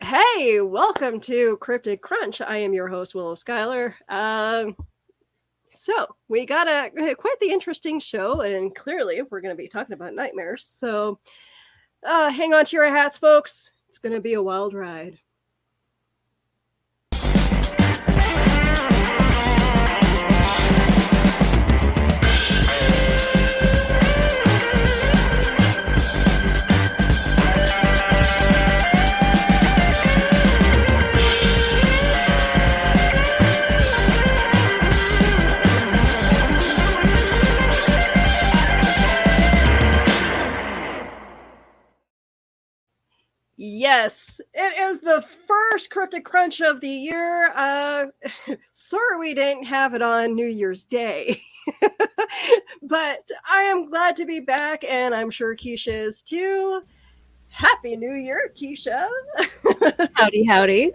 Hey, welcome to Cryptid Crunch. I am your host, Willow Skylor. So we got quite the interesting show, and clearly we're going to be talking about nightmares. So hang on to your hats, folks. It's going to be a wild ride. Yes, it is the first Cryptic Crunch of the year. Sorry we didn't have it on New Year's Day. But I am glad to be back, and I'm sure Keisha is too. Happy New Year, Keisha. Howdy, howdy.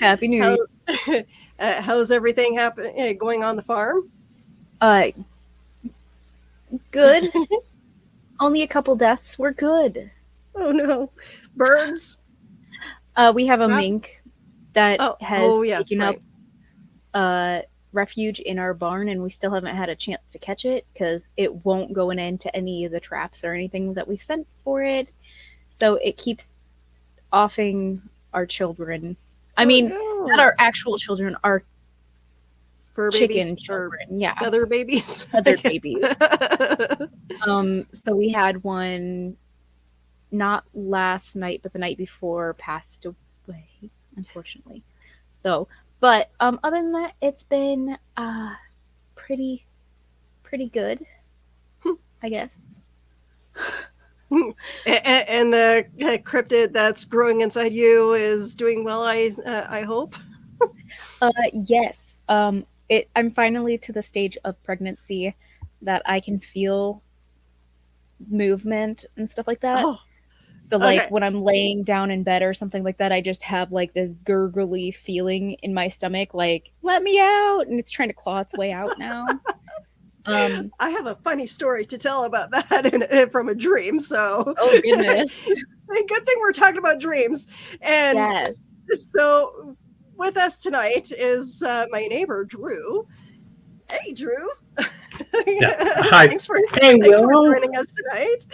Happy New Year. How's everything going on the farm? Good. Only a couple deaths. We're good. Oh no. Birds? We have a mink that has taken up refuge in our barn, and we still haven't had a chance to catch it because it won't go into any of the traps or anything that we've sent for it. So it keeps offing our children. Not our actual children, our fur chicken children. Yeah. Other babies. Other babies. So we had one not last night, but the night before passed away, unfortunately. So, but other than that, it's been pretty good, I guess. And the cryptid that's growing inside you is doing well, I hope. Yes. I'm finally to the stage of pregnancy that I can feel movement and stuff like that. Oh. So when I'm laying down in bed or something like that, I just have like this gurgly feeling in my stomach, like, let me out. And it's trying to claw its way out now. I have a funny story to tell about that from a dream. So, oh goodness. Good thing we're talking about dreams. And yes. So with us tonight is my neighbor, Drew. Hey, Drew. Yeah. Hi. Thanks for joining us tonight.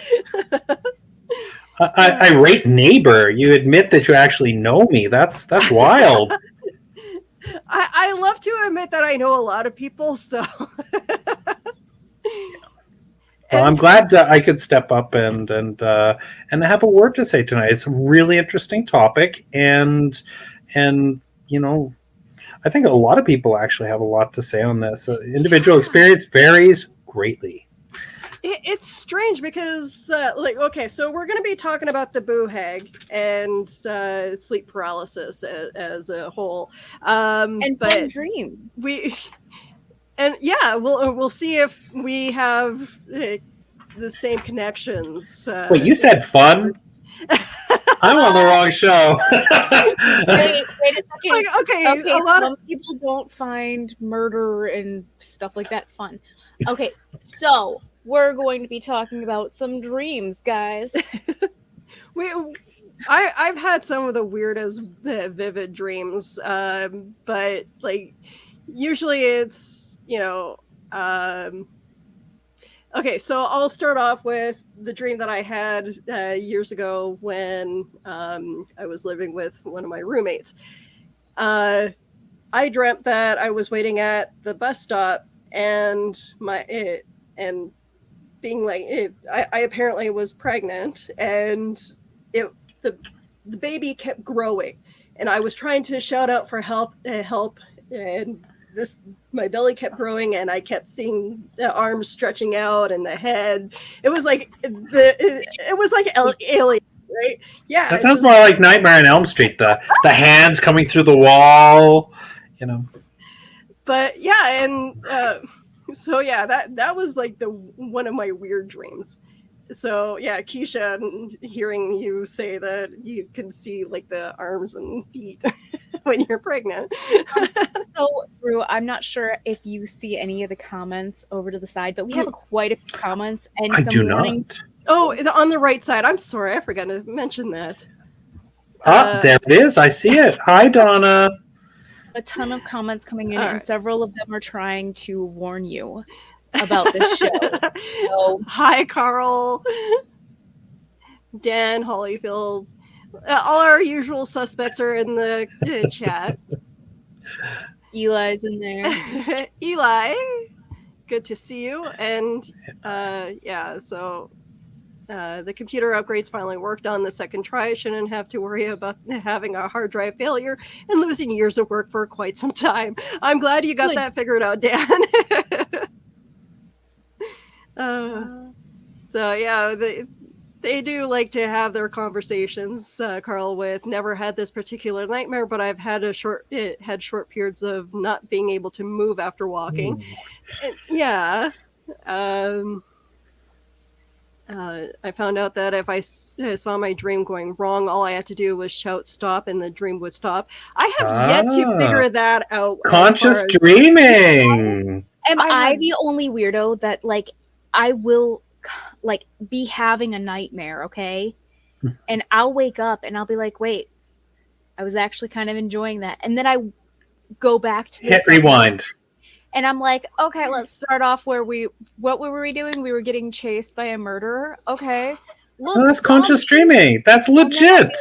Irate neighbor, you admit that you actually know me. That's wild. I love to admit that I know a lot of people, so. Well, I'm glad I could step up and have a word to say tonight. It's a really interesting topic, and you know, I think a lot of people actually have a lot to say on this. Individual experience varies greatly. It's strange because, so we're going to be talking about the Boo Hag and sleep paralysis as a whole. And fun dreams. We'll see if we have the same connections. Wait, you said fun? I'm on the wrong show. wait a second. Okay, some people don't find murder and stuff like that fun. Okay, so we're going to be talking about some dreams, guys. I've had some of the weirdest vivid dreams, but like usually it's okay, so I'll start off with the dream that I had years ago when I was living with one of my roommates. I dreamt that I was waiting at the bus stop and being like, I apparently was pregnant, and the baby kept growing, and I was trying to shout out for help, and my belly kept growing, and I kept seeing the arms stretching out and the head. It was like aliens, right? Yeah. That sounds more like Nightmare on Elm Street. The hands coming through the wall, But yeah, and so yeah, that was like one of my weird dreams. So yeah, Keisha, hearing you say that you can see like the arms and feet when you're pregnant. So, Drew, I'm not sure if you see any of the comments over to the side, but we have quite a few comments and I some do warnings. not. Oh, on the right side. I'm sorry, I forgot to mention that. There it is. I see it. Hi, Donna. A ton of comments coming in, and several of them are trying to warn you about this show. So. Hi, Carl, Dan, Hollyfield. All our usual suspects are in the chat. Eli's in there. Eli, good to see you. And so the computer upgrades finally worked on the second try. I shouldn't have to worry about having a hard drive failure and losing years of work for quite some time. I'm glad you got that figured out, Dan. They do like to have their conversations, Carl, with never had this particular nightmare, but I've had short periods of not being able to move after walking. I found out that if I saw my dream going wrong, all I had to do was shout stop and the dream would stop. I have yet to figure that out. Conscious dreaming. Am I the only weirdo that I will be having a nightmare, okay? And I'll wake up and I'll be like, wait, I was actually kind of enjoying that. And then I go back to hit rewind. And I'm like, okay, let's start off what were we doing? We were getting chased by a murderer. Okay. Look, that's conscious dreaming. That's legit.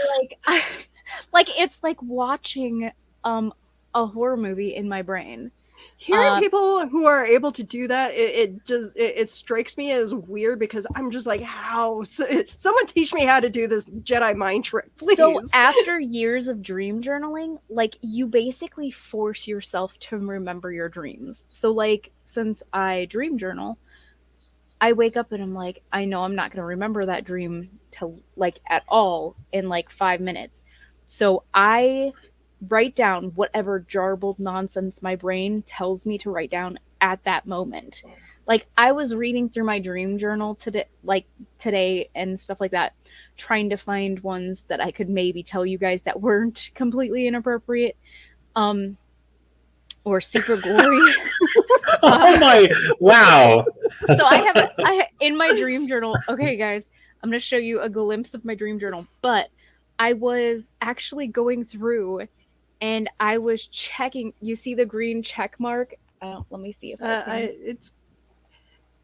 It's like watching a horror movie in my brain. Hearing people who are able to do that, it strikes me as weird because I'm just like, how? Someone teach me how to do this Jedi mind trick, please. So after years of dream journaling, you basically force yourself to remember your dreams. So since I dream journal, I wake up and I'm like, I know I'm not going to remember that dream till at all in 5 minutes. So I write down whatever jarbled nonsense my brain tells me to write down at that moment. I was reading through my dream journal today and stuff like that, trying to find ones that I could maybe tell you guys that weren't completely inappropriate or super gory. Oh my, wow. So I in my dream journal, okay guys, I'm going to show you a glimpse of my dream journal, but I was actually going through and I was checking. You see the green check mark? Let me see if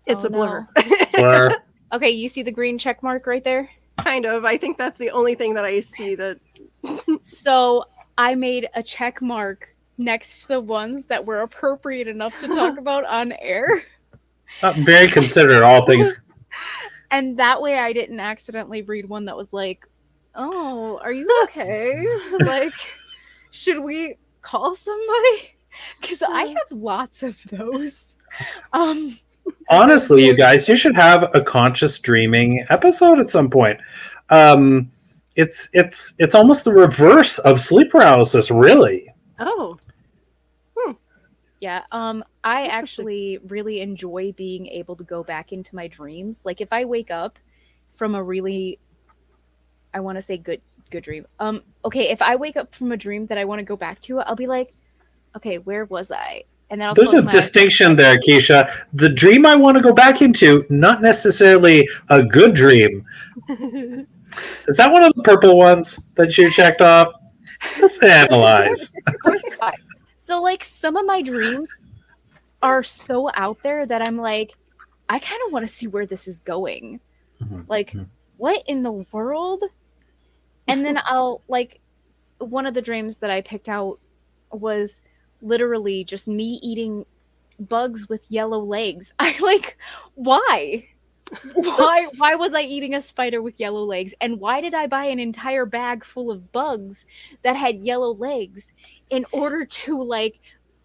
it's a blur. Blur. Okay, you see the green check mark right there? Kind of. I think that's the only thing that I see that. So I made a check mark next to the ones that were appropriate enough to talk about on air. Very considerate, all things. And that way I didn't accidentally read one that was like, oh, are you okay? Should we call somebody? Because I have lots of those. Honestly, you guys, you should have a conscious dreaming episode at some point. It's almost the reverse of sleep paralysis, really. Oh. Yeah, I actually really enjoy being able to go back into my dreams. If I wake up from a really, I want to say good dream. Okay, if I wake up from a dream that I want to go back to, I'll be like, okay, where was I? And then there's a distinction there, Keisha. The dream I want to go back into, not necessarily a good dream. Is that one of the purple ones that you checked off? Let's analyze. So some of my dreams are so out there that I'm like, I kind of want to see where this is going. What in the world? And then I'll one of the dreams that I picked out was literally just me eating bugs with yellow legs. I why was I eating a spider with yellow legs? And why did I buy an entire bag full of bugs that had yellow legs in order to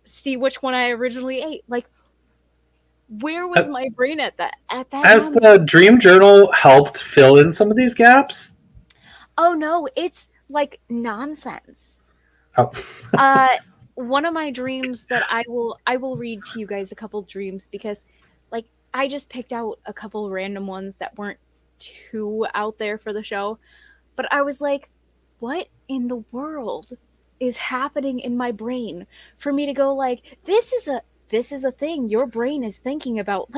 see which one I originally ate? Where was my brain at that Has moment? The dream journal helped fill in some of these gaps? Oh no, it's nonsense. Oh. One of my dreams that I will read to you guys a couple dreams because I just picked out a couple random ones that weren't too out there for the show, but I was like, what in the world is happening in my brain for me to go this is a thing your brain is thinking about?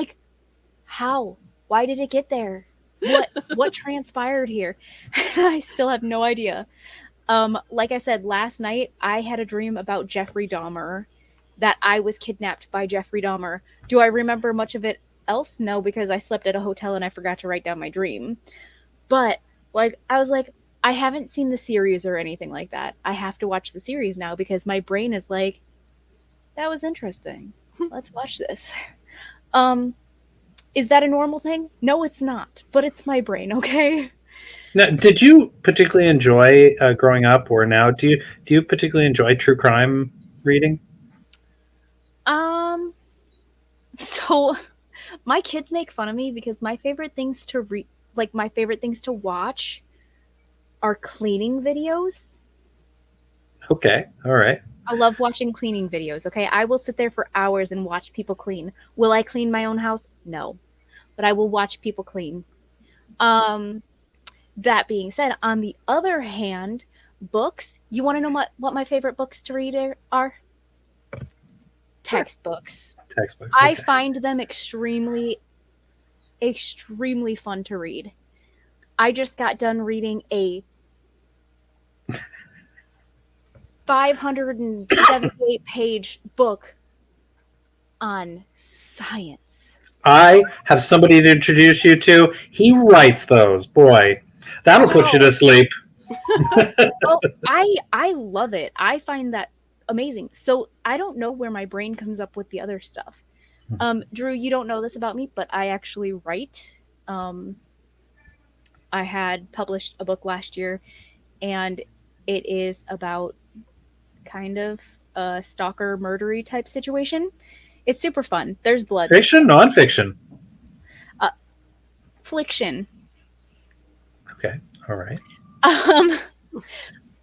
How? Why did it get there? What transpired here? I still have no idea. Like I said, last night I had a dream about Jeffrey Dahmer, that I was kidnapped by Jeffrey Dahmer. Do I remember much of it else? No, because I slept at a hotel and I forgot to write down my dream. But like I was like, I haven't seen the series or anything like that. I have to watch the series now because my brain is like, that was interesting. Let's watch this. Is that a normal thing? No, it's not. But it's my brain, okay? Now, did you particularly enjoy growing up, or now do you particularly enjoy true crime reading? So my kids make fun of me because my favorite things to read, like my favorite things to watch, are cleaning videos. Okay, all right. I love watching cleaning videos. Okay, I will sit there for hours and watch people clean. Will I clean my own house? No, but I will watch people clean. That being said, on the other hand, books. You want to know what my favorite books to read are? Textbooks. Textbooks. Okay. I find them extremely, extremely fun to read. I just got done reading a 578-page book on science. I have somebody to introduce you to. He writes those. Boy, that'll put you to sleep. Oh, I love it. I find that amazing. So I don't know where my brain comes up with the other stuff. Drew, you don't know this about me, but I actually write. I had published a book last year, and it is about kind of a stalker murdery type situation. It's super fun. There's blood. Fiction, nonfiction? Fliction. Okay, all right.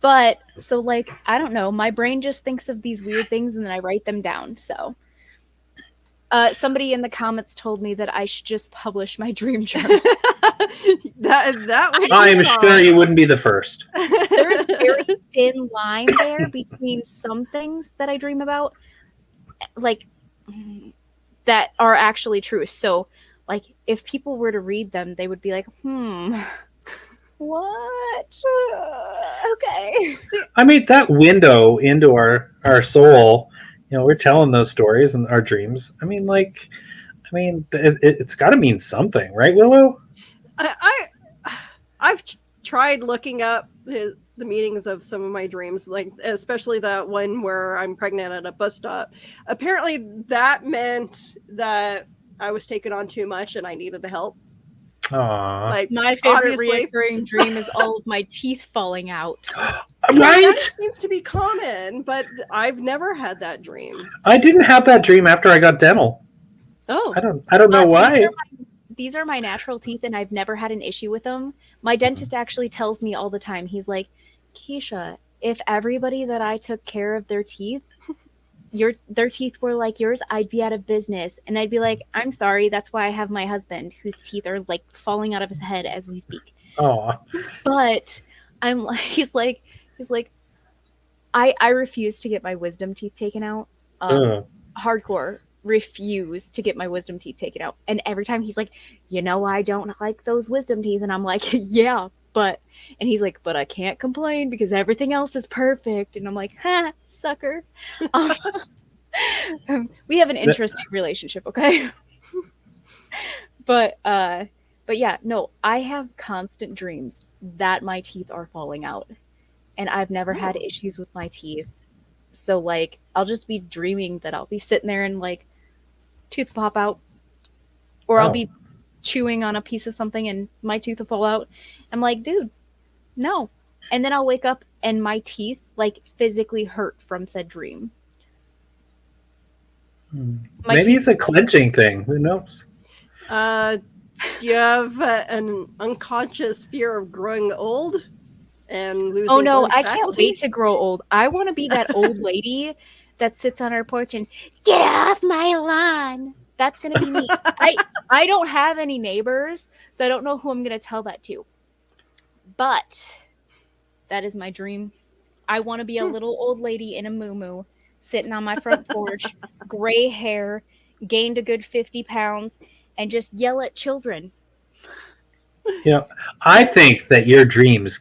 But so like, I don't know, my brain just thinks of these weird things and then I write them down. So somebody in the comments told me that I should just publish my dream journal. I'm sure you wouldn't be the first. There is a very thin line there between some things that I dream about, like, that are actually true. So like, if people were to read them, they would be like, what? Okay. I mean, that window into our soul, you know, we're telling those stories and our dreams. I mean, it's got to mean something, right, Willow? I've tried looking up the meanings of some of my dreams, like especially that one where I'm pregnant at a bus stop. Apparently, that meant that I was taking on too much and I needed help. Aww. Like, my favorite recurring dream is all of my teeth falling out. Right? That seems to be common, but I've never had that dream. I didn't have that dream after I got dental. Oh. I don't know why. These are my natural teeth and I've never had an issue with them. My dentist actually tells me all the time. He's like, Keisha, if everybody that I took care of their teeth, their teeth were like yours, I'd be out of business. And I'd be like, I'm sorry, that's why I have my husband whose teeth are like falling out of his head as we speak. Oh. But I'm like, he's like, I refuse to get my wisdom teeth taken out. Hardcore refuse to get my wisdom teeth taken out. And every time he's like, you know, I don't like those wisdom teeth. And I'm like, yeah, and he's like, but I can't complain because everything else is perfect. And I'm like, ha, sucker. We have an interesting relationship, okay? But yeah, no, I have constant dreams that my teeth are falling out. And I've never had issues with my teeth. So like, I'll just be dreaming that I'll be sitting there and like, tooth pop out. Or I'll be chewing on a piece of something and my tooth will fall out. I'm like, dude, no. And then I'll wake up and my teeth like physically hurt from said dream. Maybe it's a clenching thing. Who knows? Do you have an unconscious fear of growing old and losing? Oh no, I can't wait to grow old. I want to be that old lady that sits on her porch and get off my lawn. That's going to be me. I don't have any neighbors, so I don't know who I'm going to tell that to. But that is my dream. I want to be a little old lady in a muumuu, sitting on my front porch, gray hair, gained a good 50 pounds, and just yell at children. You know, I think that your dreams,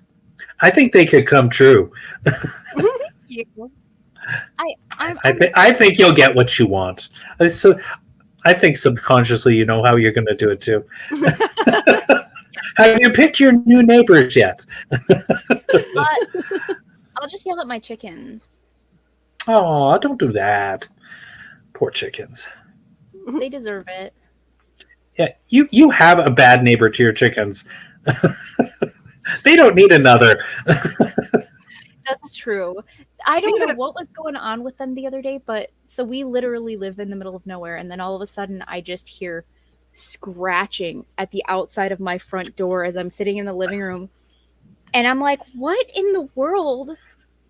I think they could come true. Thank you. I think you'll get what you want. So I think subconsciously you know how you're going to do it too. Have you picked your new neighbors yet? I'll just yell at my chickens. Oh, don't do that. Poor chickens. They deserve it. Yeah, you have a bad neighbor to your chickens. They don't need another. That's true. I don't know what was going on with them the other day, but so we literally live in the middle of nowhere, and then all of a sudden I just hear scratching at the outside of my front door as I'm sitting in the living room. And I'm like, what in the world?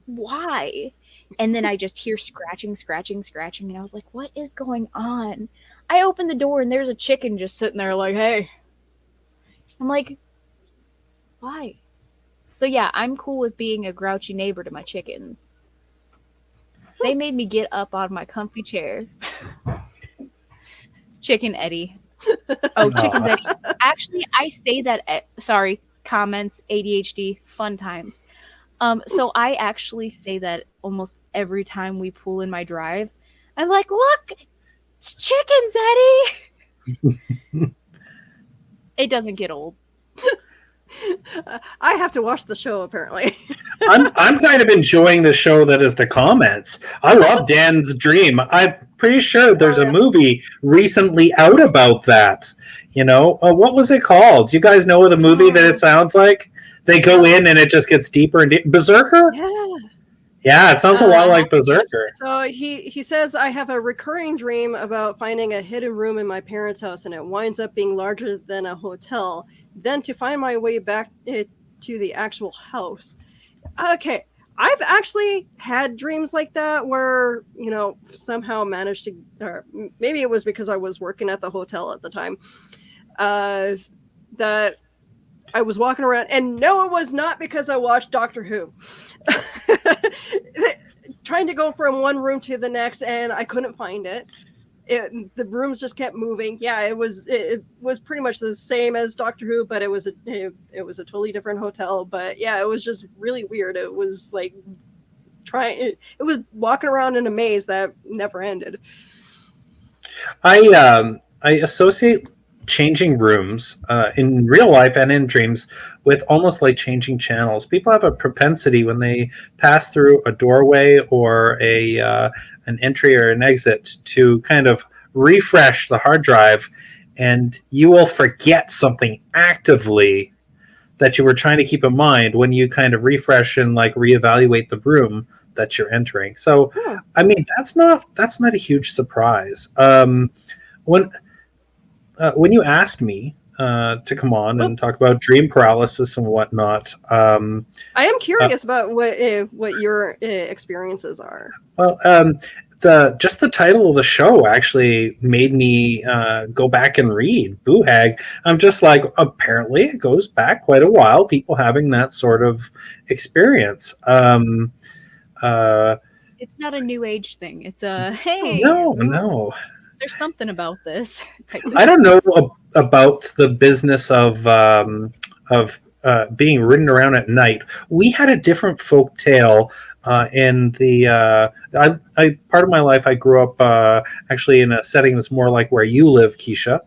Why? And then I just hear scratching. And I was like, what is going on? I open the door and there's a chicken just sitting there like, hey. I'm like, why? So yeah, I'm cool with being a grouchy neighbor to my chickens. They made me get up on my comfy chair. Chicken Eddie. Oh, Chicken's Eddie. Actually, I say that, sorry, comments, ADHD, fun times. So I actually say that almost every time we pull in my drive. I'm like, look, it's Chickens, Eddie. It doesn't get old. I have to watch the show, apparently. I'm kind of enjoying the show that is the comments. I love Dan's Dream. I'm pretty sure there's a movie recently out about that. You know, what was it called? Do you guys know the movie that it sounds like? They go in and it just gets deeper and deeper. Berserker? Yeah, it sounds a lot like Berserker. So he says, I have a recurring dream about finding a hidden room in my parents' house, and it winds up being larger than a hotel. Then to find my way back to the actual house. Okay, I've actually had dreams like that where, you know, somehow managed to, or maybe it was because I was working at the hotel at the time, that I was walking around, and no, it was not because I watched Doctor Who. Trying to go from one room to the next, and I couldn't find it. The rooms just kept moving. Yeah, it was pretty much the same as Doctor Who, but it was a totally different hotel. But yeah, it was just really weird. It was like it was walking around in a maze that never ended. I associate changing rooms in real life and in dreams with almost like changing channels. People have a propensity when they pass through a doorway or an entry or an exit to kind of refresh the hard drive, and you will forget something actively that you were trying to keep in mind when you kind of refresh and like reevaluate the room that you're entering. So I mean, that's not a huge surprise. When you asked me to come on and talk about dream paralysis and whatnot, I am curious about what your experiences are. Well, the title of the show actually made me go back and read Boo Hag. I'm just like, apparently it goes back quite a while. People having that sort of experience. It's not a new age thing. It's a hey. No. There's something about this. I don't know about the business of being ridden around at night. We had a different folk tale in the. Part of my life, I grew up actually in a setting that's more like where you live, Keisha,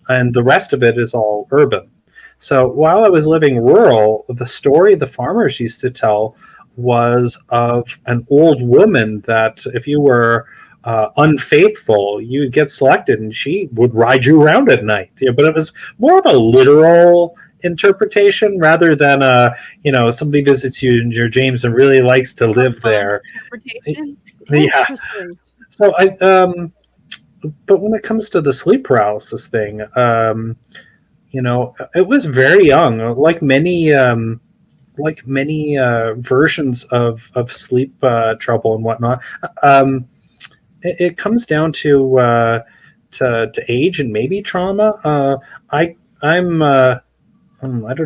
and the rest of it is all urban. So while I was living rural, the story the farmers used to tell was of an old woman that if you were unfaithful, you would get selected and she would ride you around at night. Yeah, but it was more of a literal interpretation rather than somebody visits you in your dreams and really likes to live there. Yeah. So but when it comes to the sleep paralysis thing, it was very young, like many versions of sleep trouble and whatnot. It comes down to age and maybe trauma. I don't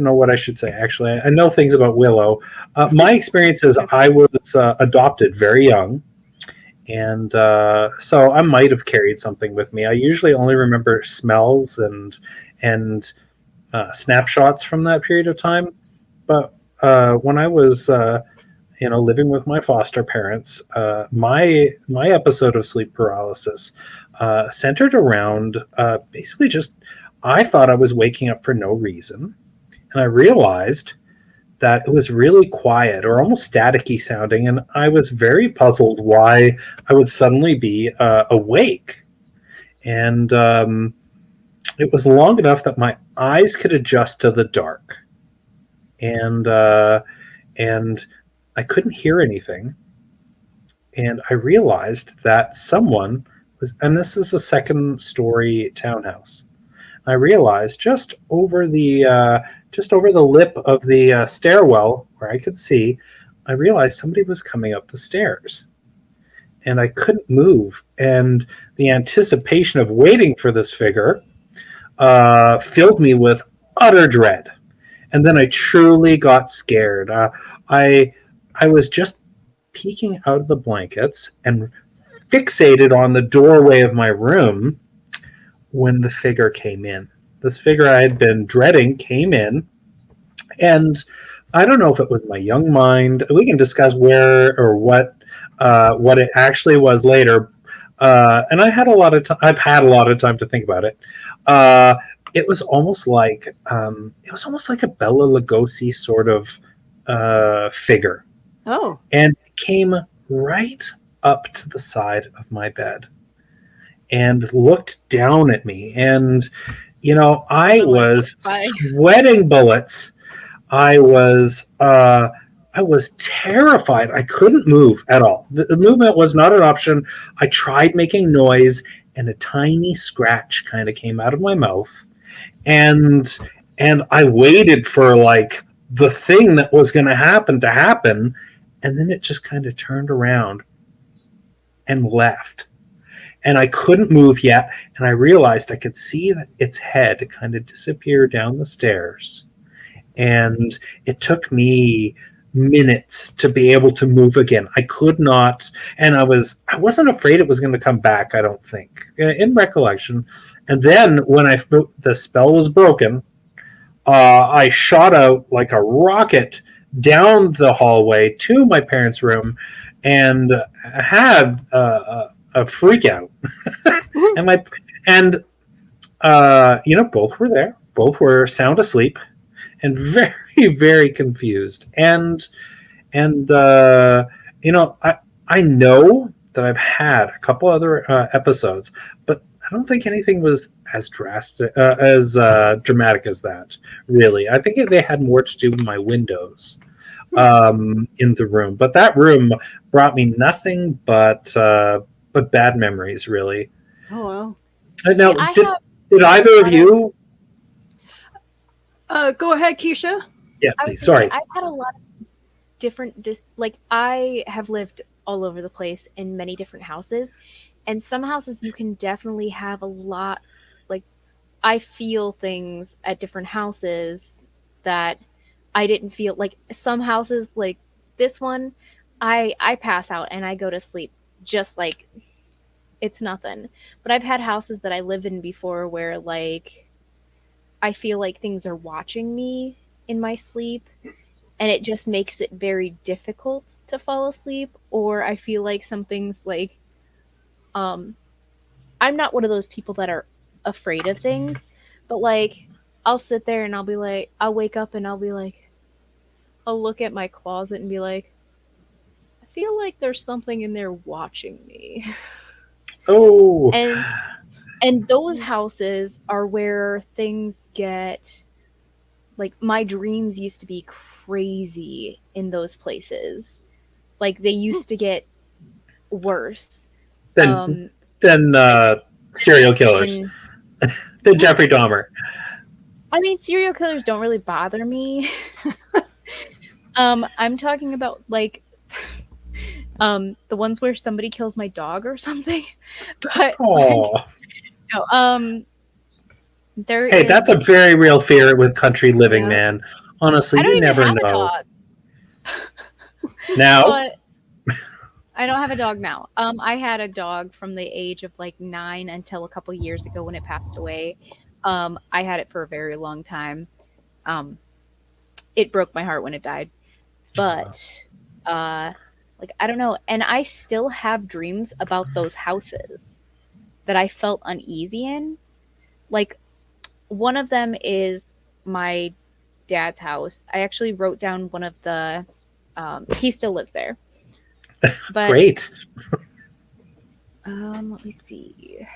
know what I should say. Actually, I know things about Willow. My experience is I was adopted very young, and so I might have carried something with me. I usually only remember smells and snapshots from that period of time, but when I was living with my foster parents, my episode of sleep paralysis centered around basically just I thought I was waking up for no reason, and I realized that it was really quiet or almost staticky sounding, and I was very puzzled why I would suddenly be awake. And it was long enough that my eyes could adjust to the dark, and I couldn't hear anything. And I realized that someone was, and this is a second-story townhouse. I realized just over the lip of the stairwell where I could see, I realized somebody was coming up the stairs, and I couldn't move. And the anticipation of waiting for this figure filled me with utter dread. And then I truly got scared. I was just peeking out of the blankets and fixated on the doorway of my room when the figure came in. This figure I had been dreading came in, and I don't know if it was my young mind. We can discuss where or what it actually was later. And I had a lot of time. I've had a lot of time to think about it. It was almost like a Bela Lugosi sort of figure. Oh, and it came right up to the side of my bed and looked down at me. And I was sweating bullets. I was terrified. I couldn't move at all. The movement was not an option. I tried making noise, and a tiny scratch kind of came out of my mouth. And I waited for like the thing that was going to happen, and then it just kind of turned around and left. And I couldn't move yet, and I realized I could see that its head kind of disappear down the stairs. And it took me minutes to be able to move again. I could not, and I wasn't afraid it was going to come back, I don't think, in recollection. And then when the spell was broken, I shot out like a rocket down the hallway to my parents' room, and had a freak out. Both were there. Both were sound asleep and very, very confused. And I know that I've had a couple other episodes, but I don't think anything was as drastic, as dramatic as that. Really, I think they had more to do with my windows in the room. But that room brought me nothing but bad memories, really. Oh wow! Now, did either of you? Go ahead, Keisha. Yeah, please. Sorry. I've had a lot of different, I have lived all over the place in many different houses, and some houses you can definitely have a lot. Like, I feel things at different houses that I didn't feel. Like some houses, like this one, I pass out and I go to sleep just like it's nothing. But I've had houses that I lived in before where like I feel like things are watching me in my sleep, and it just makes it very difficult to fall asleep. Or I feel like something's like I'm not one of those people that are afraid of things, but like I'll sit there and I'll be like, I'll wake up and I'll be like, I'll look at my closet and be like, I feel like there's something in there watching me. Oh. And those houses are where things get, like, my dreams used to be crazy in those places. Like, they used to get worse. Than serial killers. Than Jeffrey Dahmer. I mean, serial killers don't really bother me. I'm talking about, like, the ones where somebody kills my dog or something. But that's a very real fear with country living, man. Honestly, you never know. Now, but I don't have a dog now. I had a dog from the age of like 9 until a couple years ago when it passed away. I had it for a very long time. it broke my heart when it died. But like, I don't know. And I still have dreams about those houses that I felt uneasy in. Like, one of them is my dad's house. I actually wrote down one of the he still lives there. But great. Let me see.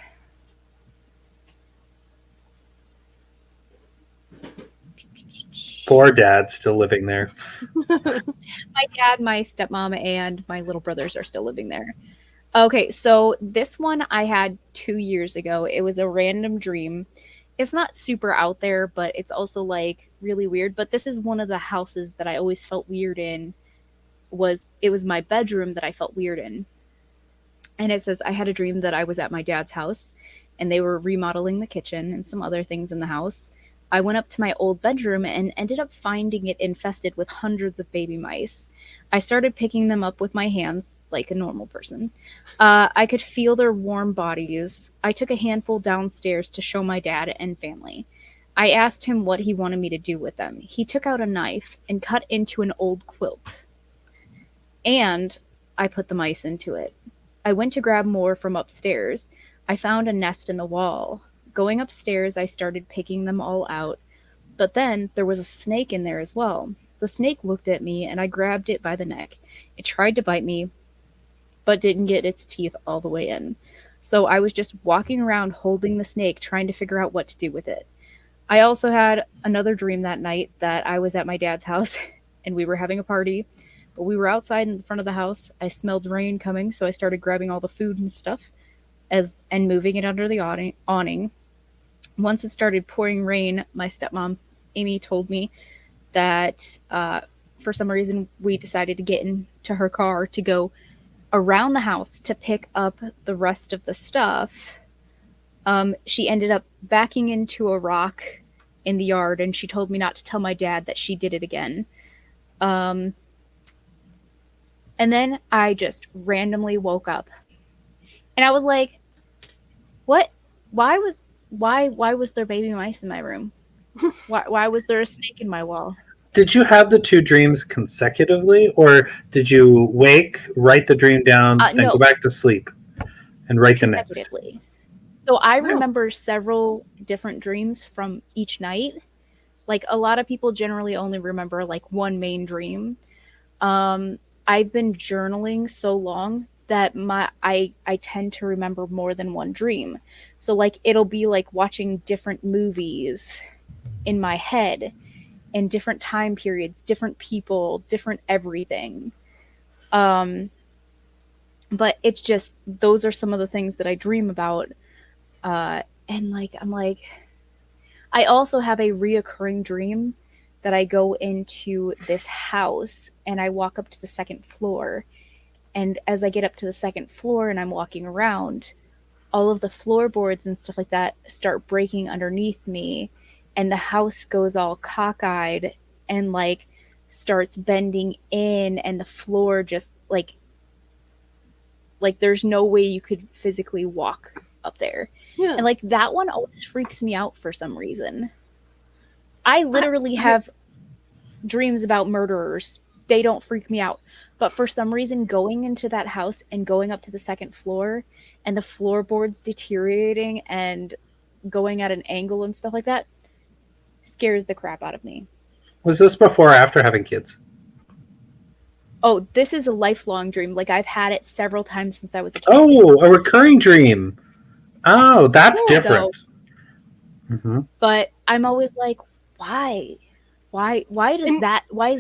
Poor dad still living there. My dad, my stepmom, and my little brothers are still living there. Okay, so this one I had 2 years ago. It was a random dream. It's not super out there, but it's also like really weird. But this is one of the houses that I always felt weird in. It was my bedroom that I felt weird in. And it says, I had a dream that I was at my dad's house and they were remodeling the kitchen and some other things in the house. I went up to my old bedroom and ended up finding it infested with hundreds of baby mice. I started picking them up with my hands like a normal person. I could feel their warm bodies. I took a handful downstairs to show my dad and family. I asked him what he wanted me to do with them. He took out a knife and cut into an old quilt. And I put the mice into it. I went to grab more from upstairs. I found a nest in the wall. Going upstairs, I started picking them all out. But then there was a snake in there as well. The snake looked at me and I grabbed it by the neck. It tried to bite me, but didn't get its teeth all the way in. So I was just walking around holding the snake, trying to figure out what to do with it. I also had another dream that night that I was at my dad's house and we were having a party. But we were outside in the front of the house. I smelled rain coming, so I started grabbing all the food and stuff and moving it under the awning. Once it started pouring rain, my stepmom, Amy, told me that for some reason we decided to get into her car to go around the house to pick up the rest of the stuff. She ended up backing into a rock in the yard, and she told me not to tell my dad that she did it again. And then I just randomly woke up. And I was like, what? Why was there baby mice in my room? Why was there a snake in my wall? Did you have the two dreams consecutively, or did you wake, write the dream down, then go back to sleep and write the next? So I remember several different dreams from each night. Like, a lot of people generally only remember like one main dream. I've been journaling so long that I tend to remember more than one dream. So like, it'll be like watching different movies in my head in different time periods, different people, different everything. But it's just, those are some of the things that I dream about. And like, I'm like, I also have a reoccurring dream that I go into this house and I walk up to the second floor. And as I get up to the second floor and I'm walking around, all of the floorboards and stuff like that start breaking underneath me. And the house goes all cockeyed and like starts bending in, and the floor just like there's no way you could physically walk up there. Yeah. And like, that one always freaks me out for some reason. I literally have dreams about murderers. They don't freak me out. But for some reason, going into that house and going up to the second floor and the floorboards deteriorating and going at an angle and stuff like that scares the crap out of me. Was this before or after having kids? Oh, this is a lifelong dream. Like, I've had it several times since I was a kid. Oh, a recurring dream. Oh, that's different. But I'm always like, why? Why is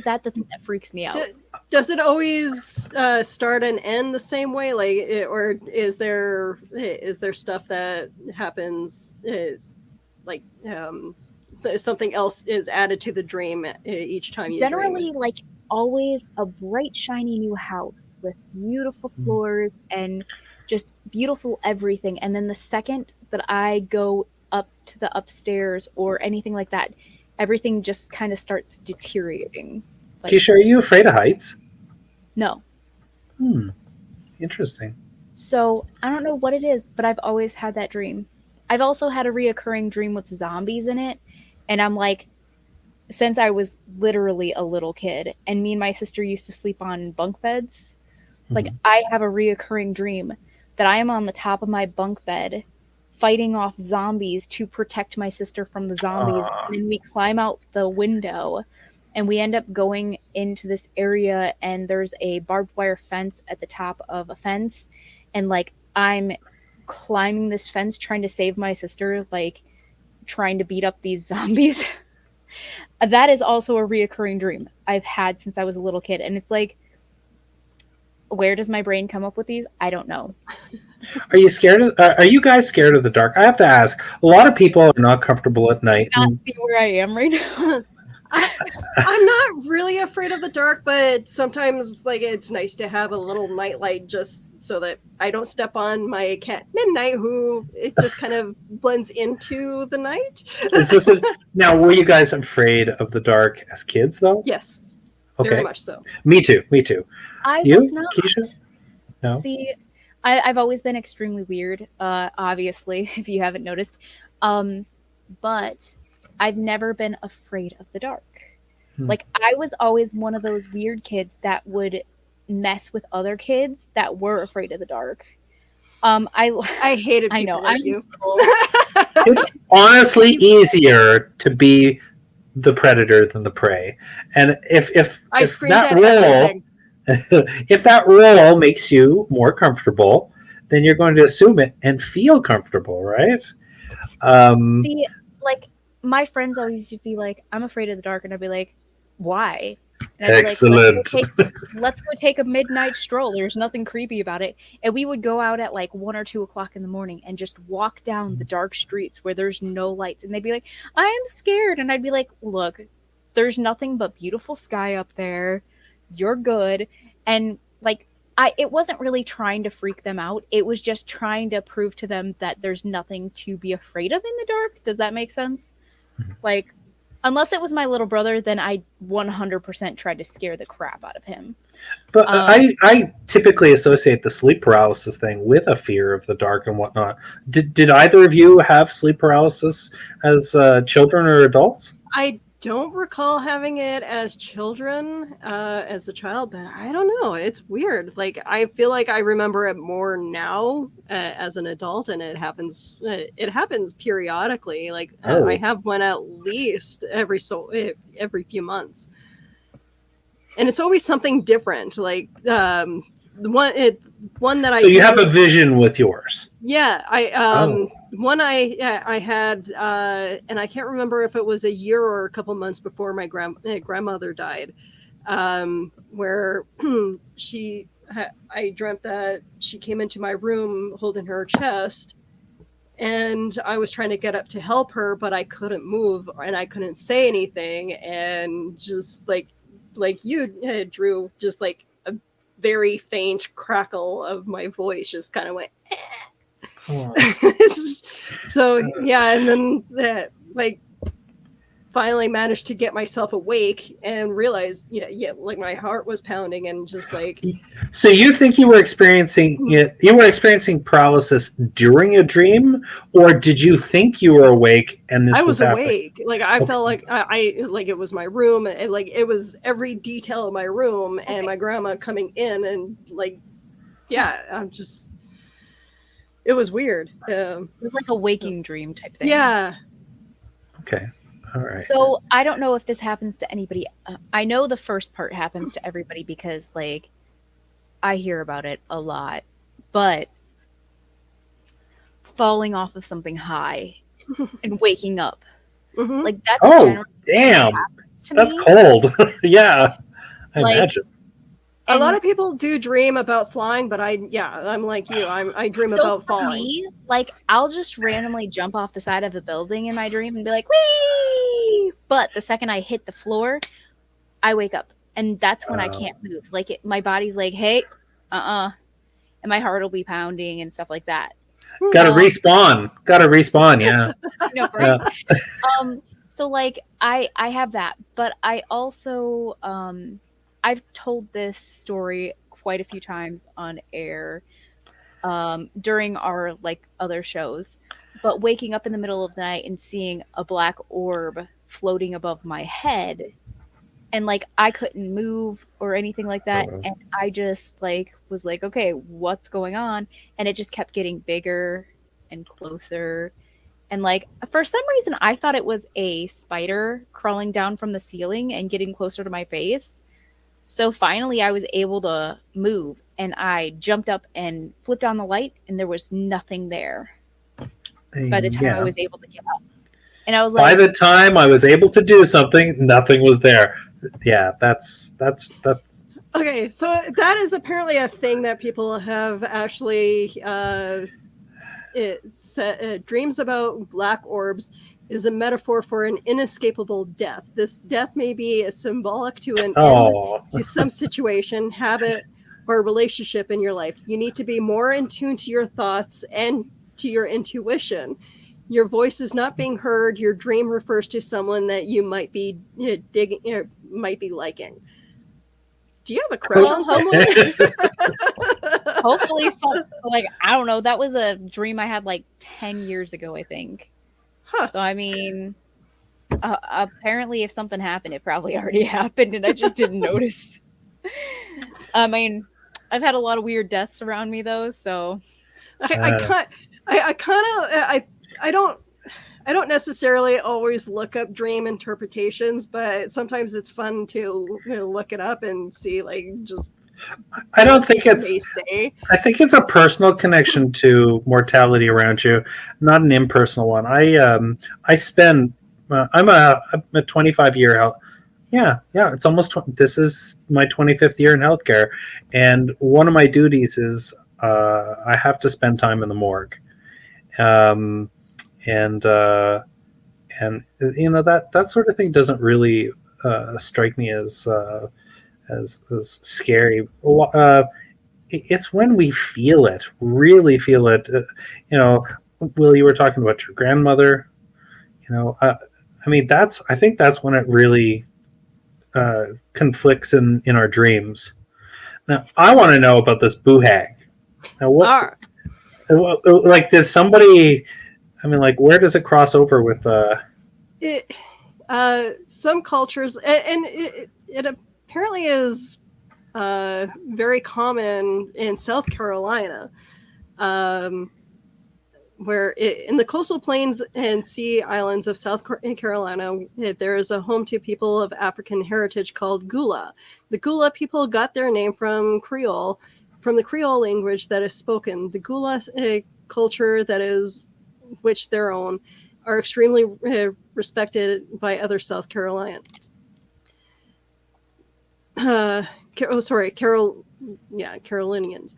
that the thing that freaks me out? Does it always start and end the same way? Like, or is there stuff that happens so something else is added to the dream each time you generally dream? Like, always a bright shiny new house with beautiful floors and just beautiful everything. And then the second that I go up to the upstairs or anything like that, everything just kind of starts deteriorating. Like, Keisha, are you afraid of heights? No. Interesting. So I don't know what it is, but I've always had that dream. I've also had a reoccurring dream with zombies in it, and I'm like, since I was literally a little kid, and me and my sister used to sleep on bunk beds. Like, I have a reoccurring dream that I am on the top of my bunk bed fighting off zombies to protect my sister from the zombies. And then we climb out the window and we end up going into this area, and there's a barbed wire fence at the top of a fence. And like, I'm climbing this fence trying to save my sister, like trying to beat up these zombies. That is also a reoccurring dream I've had since I was a little kid. And it's like, where does my brain come up with these? I don't know. Are you scared? Are you guys scared of the dark? I have to ask. A lot of people are not comfortable at night. Do you not see where I am right now? I'm not really afraid of the dark, but sometimes like it's nice to have a little nightlight just so that I don't step on my cat Midnight, who it just kind of blends into the night. Now, were you guys afraid of the dark as kids, though? Yes, okay. Very much so. Me too. I was not. Keisha? No. See, I've always been extremely weird, obviously, if you haven't noticed. But I've never been afraid of the dark. Like, I was always one of those weird kids that would mess with other kids that were afraid of the dark. I hated people I know. like you. It's honestly easier to be the predator than the prey. And if that role makes you more comfortable, then you're going to assume it and feel comfortable, right? See, like, my friends always used to be like, I'm afraid of the dark. And I'd be like, why? And I'd Excellent. be like, let's go take a midnight stroll. There's nothing creepy about it. And we would go out at like 1 or 2 o'clock in the morning and just walk down the dark streets where there's no lights. And they'd be like, I am scared. And I'd be like, look, there's nothing but beautiful sky up there. You're good. And like, it wasn't really trying to freak them out. It was just trying to prove to them that there's nothing to be afraid of in the dark. Does that make sense? Like, unless it was my little brother, then I 100% tried to scare the crap out of him. But I typically associate the sleep paralysis thing with a fear of the dark and whatnot. Did either of you have sleep paralysis as children or adults? I don't recall having it as children, as a child, but I don't know. It's weird. Like, I feel like I remember it more now as an adult, and it happens periodically. Like, I have one at least every few months, and it's always something different. Like, one that I. So you have a vision with yours. Yeah, one I had, and I can't remember if it was a year or a couple months before my grandmother died, where I dreamt that she came into my room holding her chest, and I was trying to get up to help her, but I couldn't move and I couldn't say anything, and just like you, Drew, just like a very faint crackle of my voice just kind of went. So yeah, and then like finally managed to get myself awake and realized like my heart was pounding and just like. So you think you were experiencing it? You were experiencing paralysis during a dream, or did you think you were awake and this I was happening? awake? Like I felt like I like it was my room, and like it was every detail of my room, and my grandma coming in, and like I'm just. It was weird. It was like a waking dream type thing. Yeah. Okay. All right. So I don't know if this happens to anybody. I know the first part happens to everybody because, like, I hear about it a lot. But falling off of something high and waking up, like that's damn, that's cold. Yeah, I imagine. A lot of people do dream about flying, but I'm like you. I dream about falling. Me, like, I'll just randomly jump off the side of a building in my dream and be like, whee! But the second I hit the floor, I wake up. And that's when I can't move. Like, my body's like, hey, and my heart will be pounding and stuff like that. Gotta respawn, yeah. You know, right? Yeah. So, like, I have that. But I also... I've told this story quite a few times on air during our like other shows, but waking up in the middle of the night and seeing a black orb floating above my head, and like I couldn't move or anything like that, and I just like was like, okay, what's going on? And it just kept getting bigger and closer, and like for some reason I thought it was a spider crawling down from the ceiling and getting closer to my face. So finally I was able to move, and I jumped up and flipped on the light, and there was nothing there by the time I was able to get up. And I was like, by the time I was able to do something, nothing was there. Yeah, that's okay. So that is apparently a thing that people have actually dreams about black orbs is a metaphor for an inescapable death. This death may be a symbolic to an end to some situation, habit, or relationship in your life. You need to be more in tune to your thoughts and to your intuition. Your voice is not being heard. Your dream refers to someone that you might be might be liking. Do you have a crush on someone? Hopefully, like I don't know. That was a dream I had like 10 years ago, I think. Huh. So I mean, apparently, if something happened, it probably already happened, and I just didn't notice. I mean, I've had a lot of weird deaths around me, though. So I don't necessarily always look up dream interpretations, but sometimes it's fun to look it up and see, like, just. I don't think it's. I think it's a personal connection to mortality around you, not an impersonal one. I spend. I'm a 25-year health. Yeah. It's almost. This is my 25th year in healthcare, and one of my duties is I have to spend time in the morgue, and you know that sort of thing doesn't really strike me as scary. It's when we feel it, really feel it. You know, Will, you were talking about your grandmother. You know, I mean, I think that's when it really conflicts in our dreams. Now, I want to know about this Boo Hag. Now, like, does somebody? I mean, like, where does it cross over with? Some cultures, and it apparently is very common in South Carolina, where in the coastal plains and sea islands of South Carolina, there is a home to people of African heritage called Gula. The Gula people got their name from the Creole language that is spoken. The Gula culture that is which their own are extremely respected by other South Carolinians. Carolinians.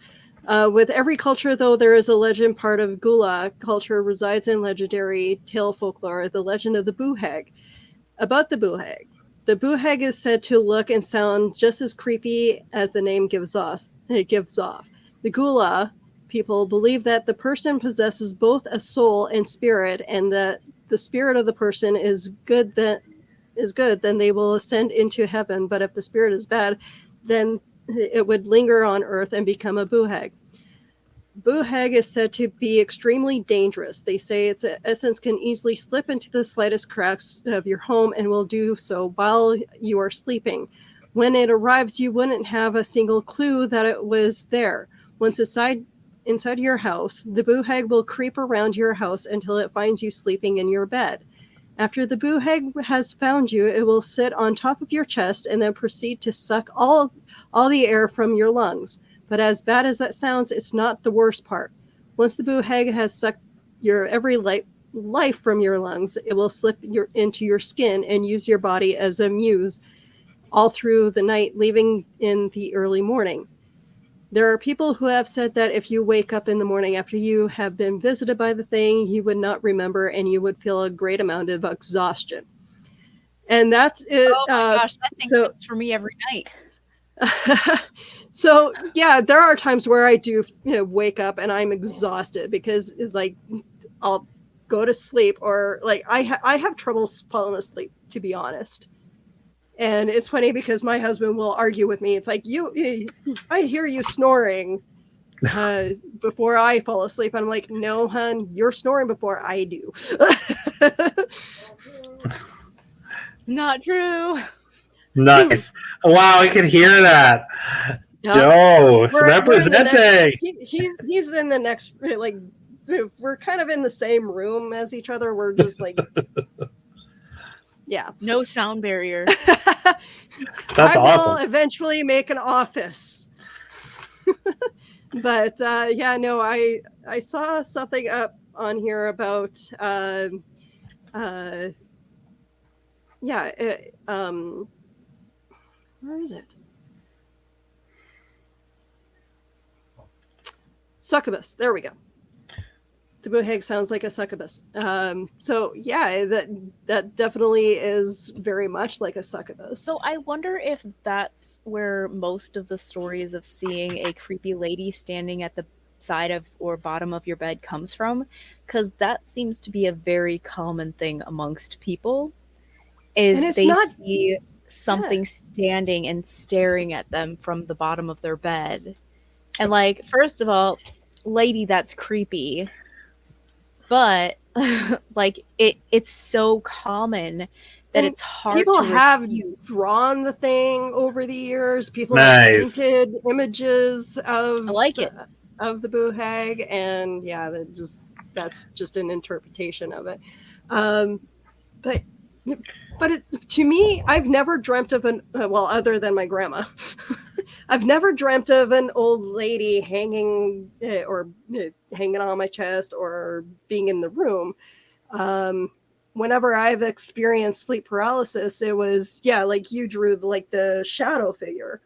With every culture, though, there is a legend. Part of Gula culture resides in legendary tale folklore, the legend of the Boo Hag. About the Boo Hag. The Boo Hag is said to look and sound just as creepy as the name gives off. The Gula people believe that the person possesses both a soul and spirit, and that the spirit of the person is good, then they will ascend into heaven. But if the spirit is bad, then it would linger on earth and become a Boo Hag. Boo Hag is said to be extremely dangerous. They say its essence can easily slip into the slightest cracks of your home and will do so while you are sleeping. When it arrives, you wouldn't have a single clue that it was there. Once inside your house, the Boo Hag will creep around your house until it finds you sleeping in your bed. After the Boo Hag has found you, it will sit on top of your chest and then proceed to suck all the air from your lungs. But as bad as that sounds, it's not the worst part. Once the Boo Hag has sucked your every life from your lungs, it will slip into your skin and use your body as a muse all through the night, leaving in the early morning. There are people who have said that if you wake up in the morning after you have been visited by the thing, you would not remember and you would feel a great amount of exhaustion. And that's it. Oh my gosh, that thing cooks for me every night. So yeah, there are times where I do wake up and I'm exhausted because like I'll go to sleep, or like I have trouble falling asleep, to be honest. And it's funny because my husband will argue with me. It's like, I hear you snoring before I fall asleep. I'm like, no, hon, you're snoring before I do. Not true. Nice. Wow, I could hear that. Yo, representing. He's in the next, like, we're kind of in the same room as each other. We're just like, yeah. No sound barrier. That's awesome. I will eventually make an office. But yeah, no, I saw something up on here about where is it? Succubus. There we go. The Boo Hag sounds like a succubus. So yeah, that definitely is very much like a succubus. So I wonder if that's where most of the stories of seeing a creepy lady standing at the side of or bottom of your bed comes from, because that seems to be a very common thing amongst people. Is they see something standing and staring at them from the bottom of their bed, and like, first of all, lady, that's creepy. But like it's so common that it's hard. People have drawn the thing over the years. People have painted images of of the Boo Hag, and yeah, that's just an interpretation of it. But to me, I've never dreamt of other than my grandma, I've never dreamt of an old lady hanging on my chest or being in the room. Whenever I've experienced sleep paralysis, it was, like you drew, like the shadow figure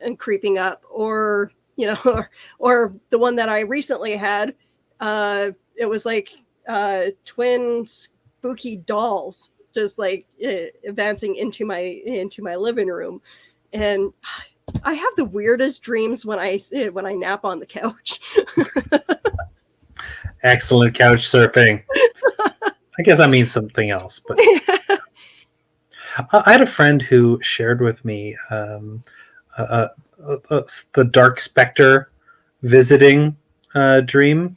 and creeping up, or or the one that I recently had. It was like twin spooky dolls just like advancing into my living room, and I have the weirdest dreams when I nap on the couch. Excellent couch surfing. I guess that means something else, but I had a friend who shared with me the dark specter visiting dream.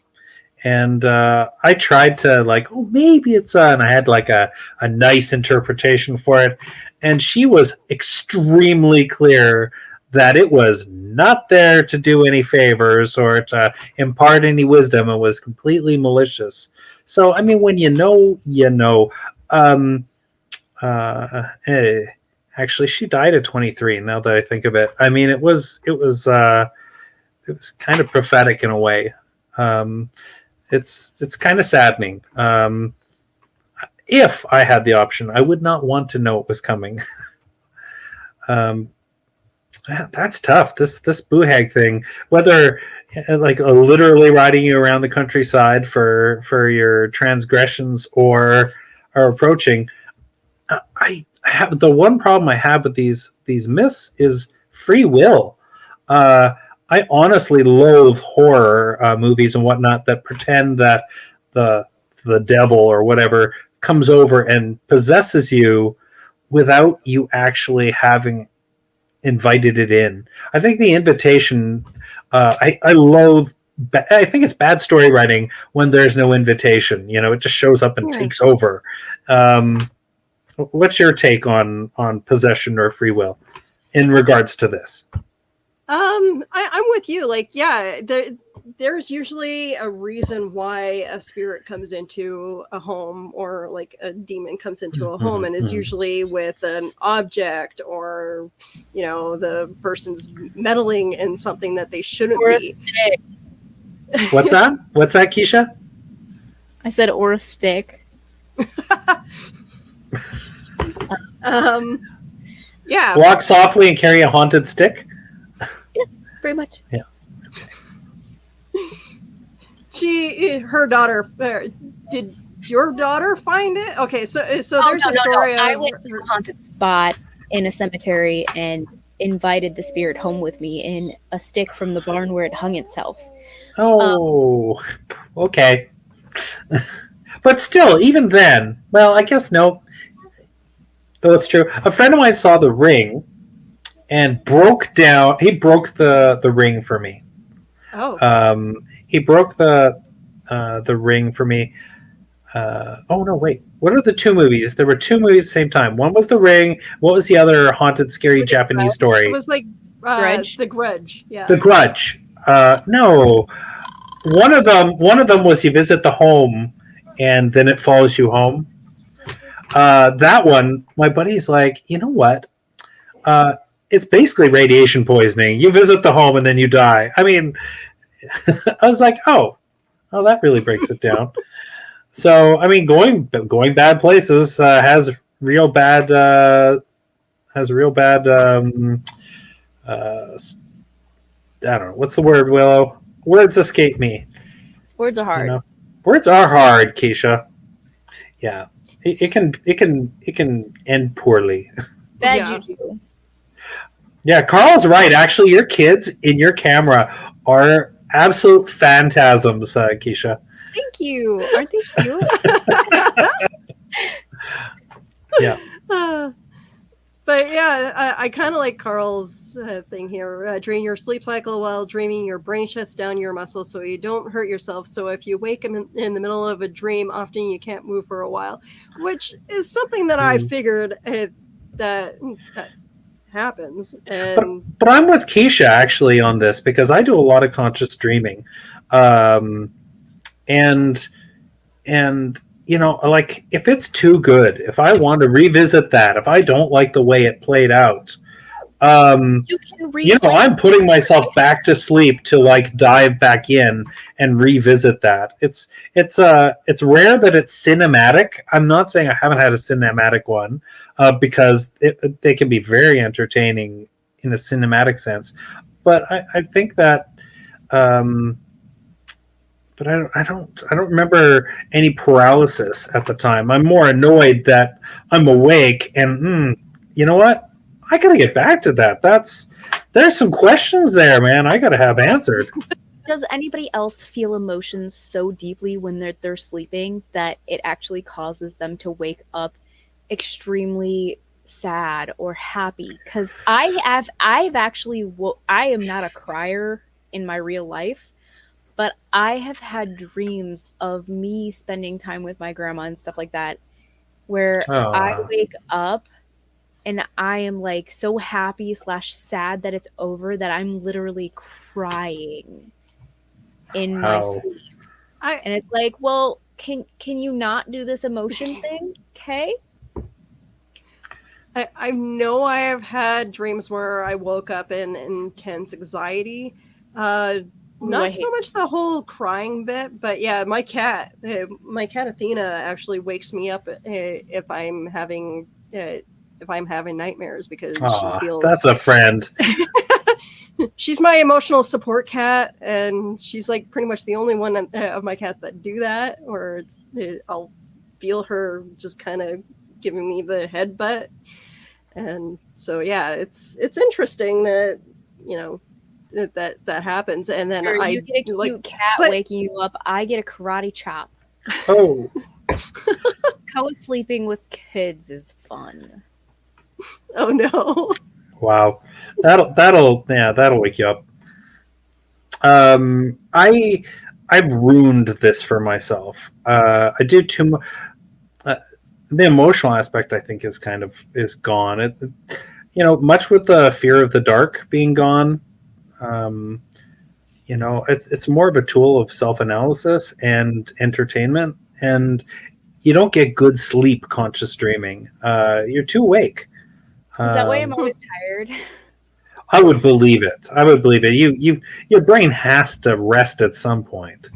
And I tried to maybe it's and I had like a nice interpretation for it. And she was extremely clear that it was not there to do any favors or to impart any wisdom. It was completely malicious. So, I mean, when you know. Actually, she died at 23. Now that I think of it, I mean, it was kind of prophetic in a way. It's kind of saddening. If I had the option, I would not want to know it was coming. That's tough. This Boo Hag thing, whether like literally riding you around the countryside for your transgressions or approaching. I have the one problem I have with these myths is free will. I honestly loathe horror movies and whatnot that pretend that the devil or whatever comes over and possesses you without you actually having invited it in. I think the invitation, I loathe. I think it's bad story writing when there's no invitation. It just shows up and takes over. What's your take on possession or free will in regards to this? I'm with you. Like, yeah, there's usually a reason why a spirit comes into a home, or like a demon comes into a home, and it's usually with an object, or the person's meddling in something that they shouldn't or be. A stick. What's that, Keisha? I said, or a stick. Yeah. Walk softly and carry a haunted stick. Pretty much. Yeah. Her daughter. Did your daughter find it? Okay, so there's a story. No. I went to a haunted spot in a cemetery and invited the spirit home with me in a stick from the barn where it hung itself. Oh, okay. But still, even then, well, I guess no. Though it's true. A friend of mine saw the ring and broke the ring for me. Oh. He broke the ring for me. Oh no, wait. What are the two movies? There were two movies at the same time. One was The Ring. What was the other haunted, scary Japanese story? It was like Grudge. The Grudge. Yeah. The Grudge. No. One of them was you visit the home and then it follows you home. That one, my buddy's like, you know what? It's basically radiation poisoning. You visit the home and then you die. I mean, I was like, oh, that really breaks it down. So, I mean, going bad places has real bad. I don't know, what's the word, Willow? Words escape me. Words are hard. Words are hard, Keisha. Yeah, it can end poorly. Bad juju. Yeah, Carl's right. Actually, your kids in your camera are absolute phantasms, Keisha. Thank you. Aren't they cute? Yeah. But yeah, I kind of like Carl's thing here. Drain your sleep cycle while dreaming. Your brain shuts down your muscles so you don't hurt yourself. So if you wake in the middle of a dream, often you can't move for a while, which is something that I figured that happens. And but I'm with Keisha actually on this because I do a lot of conscious dreaming. And you know, like if it's too good, if I want to revisit that, if I don't like the way it played out, I'm putting myself back to sleep to like dive back in and revisit that. It's rare that it's cinematic. I'm not saying I haven't had a cinematic one because they can be very entertaining in a cinematic sense, but I think that. But I don't remember any paralysis at the time. I'm more annoyed that I'm awake and you know what? I gotta get back to that. There's some questions there, man. I gotta have answered. Does anybody else feel emotions so deeply when they're sleeping that it actually causes them to wake up extremely sad or happy? Because I am not a crier in my real life. But I have had dreams of me spending time with my grandma and stuff like that, where I wake up and I am like so happy / sad that it's over that I'm literally crying in my sleep. And it's like, well, can you not do this emotion thing? Okay. I know I have had dreams where I woke up in intense anxiety. Not so much the whole crying bit, but yeah, my cat Athena actually wakes me up if I'm having nightmares because she feels that's a friend. She's my emotional support cat, and she's like pretty much the only one of my cats that do that. Or I'll feel her just kind of giving me the headbutt, and so yeah, it's interesting that that happens. And then you get a cute cat waking you up. I get a karate chop. Oh. Co-sleeping with kids is fun. Oh no. Wow. That'll wake you up. I've ruined this for myself. I do too much. The emotional aspect I think is gone. Much with the fear of the dark being gone. It's more of a tool of self-analysis and entertainment, and you don't get good sleep conscious dreaming. You're too awake. Is that why I'm always tired? I would believe it. Your brain has to rest at some point.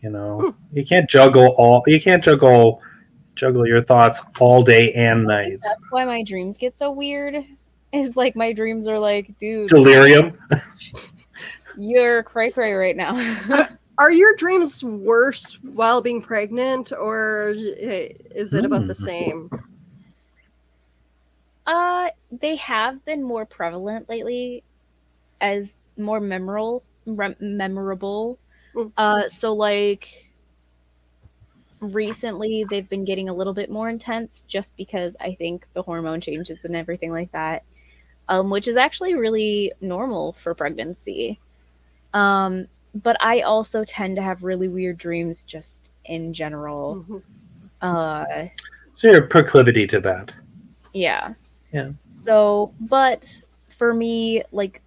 You can't juggle your thoughts all day and night. That's why my dreams get so weird. Is like my dreams are like, dude, delirium. You're cray right now. Are your dreams worse while being pregnant, or is it about the same? They have been more prevalent lately, as more memorable. So like recently they've been getting a little bit more intense, just because I think the hormone changes and everything like that. Which is actually really normal for pregnancy. But I also tend to have really weird dreams just in general. So your proclivity to that. Yeah. Yeah. So, but for me, like,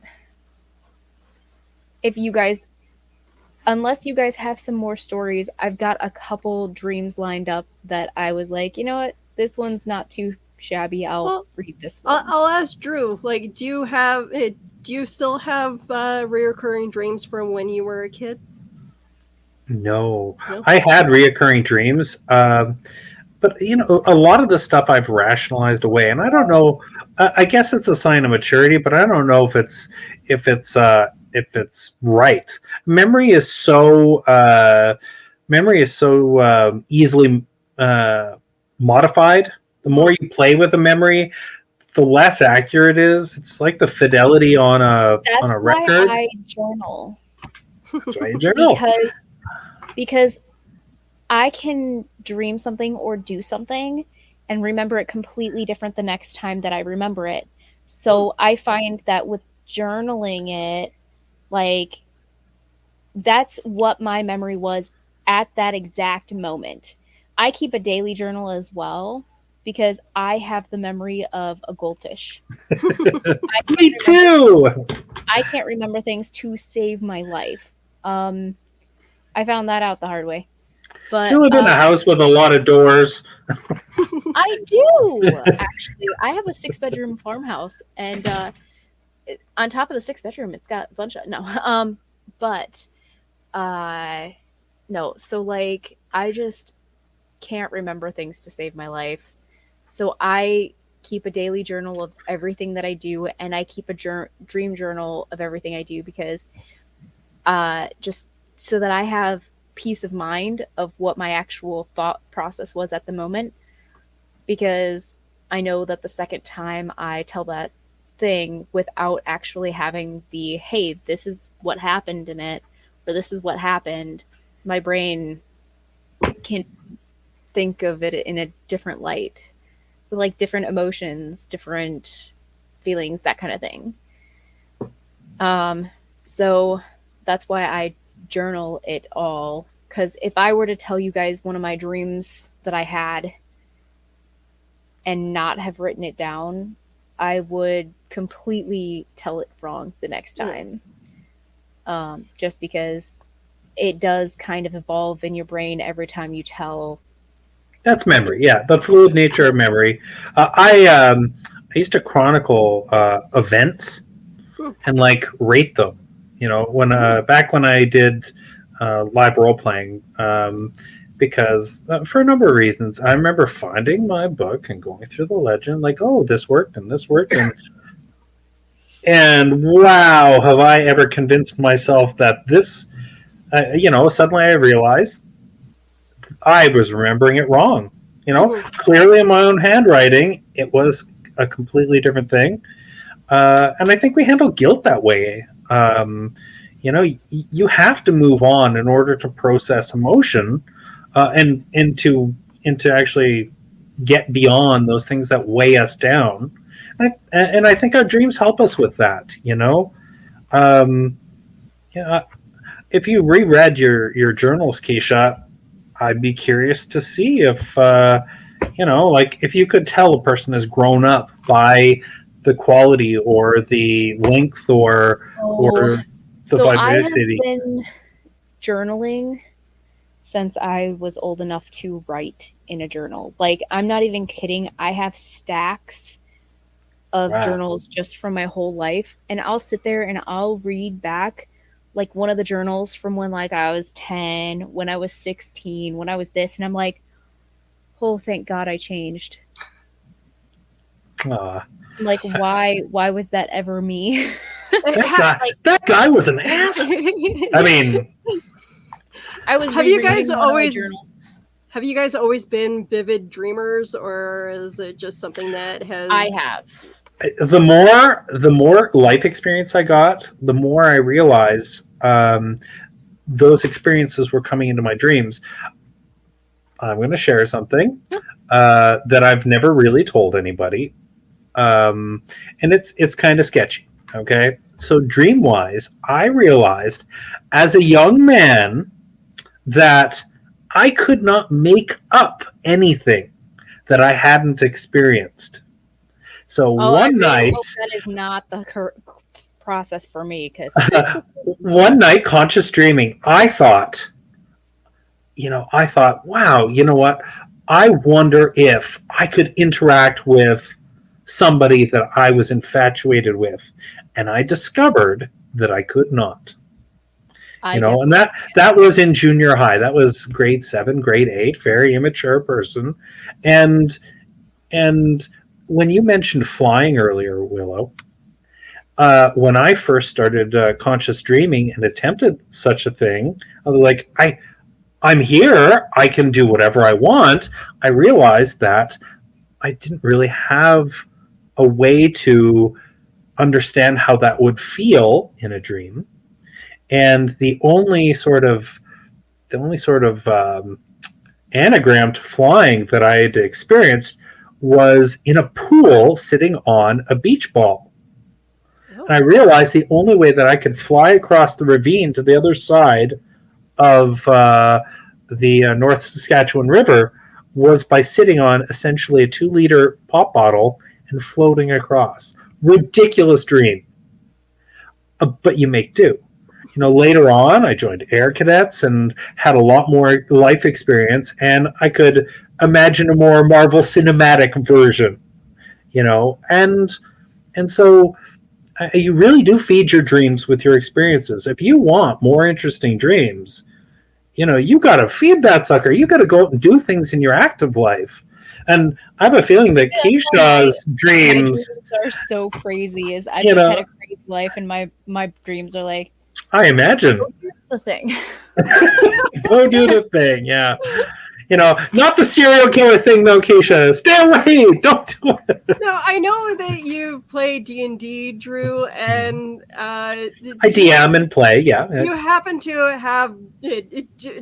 unless you guys have some more stories, I've got a couple dreams lined up that I was like, you know what, this one's not too shabby. I'll read this one. I'll ask Drew. Like, do you still have reoccurring dreams from when you were a kid? No. I had reoccurring dreams, but a lot of the stuff I've rationalized away, and I don't know. I guess it's a sign of maturity, but I don't know if it's right. Memory is so easily modified. The more you play with a memory, the less accurate it is. It's like the fidelity on a record. That's why I journal. That's why you journal. Because I can dream something or do something and remember it completely different the next time that I remember it. So I find that with journaling it, like, that's what my memory was at that exact moment. I keep a daily journal as well because I have the memory of a goldfish. Me too. I can't remember things to save my life. I found that out the hard way. But you live in a house with a lot of doors. I do, actually. I have a 6-bedroom farmhouse, and on top of the 6-bedroom, it's got a bunch of no. So, like, I just can't remember things to save my life. So I keep a daily journal of everything that I do, and I keep a dream journal of everything I do because just so that I have peace of mind of what my actual thought process was at the moment, because I know that the second time I tell that thing without actually having the, hey, this is what happened in it, or this is what happened, my brain can think of it in a different light, with like different emotions, different feelings, that kind of thing. So that's why I journal it all, because if I were to tell you guys one of my dreams that I had and not have written it down, I would completely tell it wrong the next time. Just because it does kind of evolve in your brain every time you tell. That's memory, yeah, the fluid nature of memory. I used to chronicle events and like rate them. When back when I did live role playing, because for a number of reasons, I remember finding my book and going through the legend, like, oh, this worked and this worked, and wow, have I ever convinced myself that this, suddenly I realized I was remembering it wrong. Clearly in my own handwriting, it was a completely different thing. And I think we handle guilt that way. You have to move on in order to process emotion, and to actually get beyond those things that weigh us down. And I think our dreams help us with that. If you reread your journals, Keisha, I'd be curious to see if like if you could tell a person has grown up by the quality or the length or the so vibrancy. I have been journaling since I was old enough to write in a journal. Like, I'm not even kidding. I have stacks of journals just from my whole life, and I'll sit there and I'll read back like one of the journals from when like I was 10, when I was 16, when I was this, and I'm like, oh, thank God I changed. Like, why was that ever me? That guy was an ass. I mean, have you guys always been vivid dreamers, or is it just something that has? I have. The more life experience I got, the more I realized those experiences were coming into my dreams. I'm going to share something that I've never really told anybody, and it's kind of sketchy. Okay, so dream-wise, I realized as a young man that I could not make up anything that I hadn't experienced. So one night, hope that is not the process for me, because one night, conscious dreaming, I thought, wow, you know what? I wonder if I could interact with somebody that I was infatuated with, and I discovered that I could not. And that was in junior high. That was grade 7, grade 8, very immature person, and when you mentioned flying earlier, Willow, when I first started conscious dreaming and attempted such a thing, I was like, I'm here. I can do whatever I want. I realized that I didn't really have a way to understand how that would feel in a dream, and the only sort of anagram to flying that I had experienced was in a pool sitting on a beach ball. And I realized the only way that I could fly across the ravine to the other side of the North Saskatchewan River was by sitting on essentially a 2-liter pop bottle and floating across. Ridiculous dream. But you make do. Later on, I joined Air Cadets and had a lot more life experience, and I could imagine a more Marvel cinematic version, and so you really do feed your dreams with your experiences. If you want more interesting dreams, you got to feed that sucker. You got to go out and do things in your active life. And I have a feeling that Keisha's dreams are so crazy. I just had a crazy life, and my dreams are like, I imagine. Go do the thing. Go do the thing, yeah. Not the serial killer thing, though, Keisha. Stay away. Don't do it. No, I know that you play D&D, Drew, and I DM and play, yeah. Do you happen to have...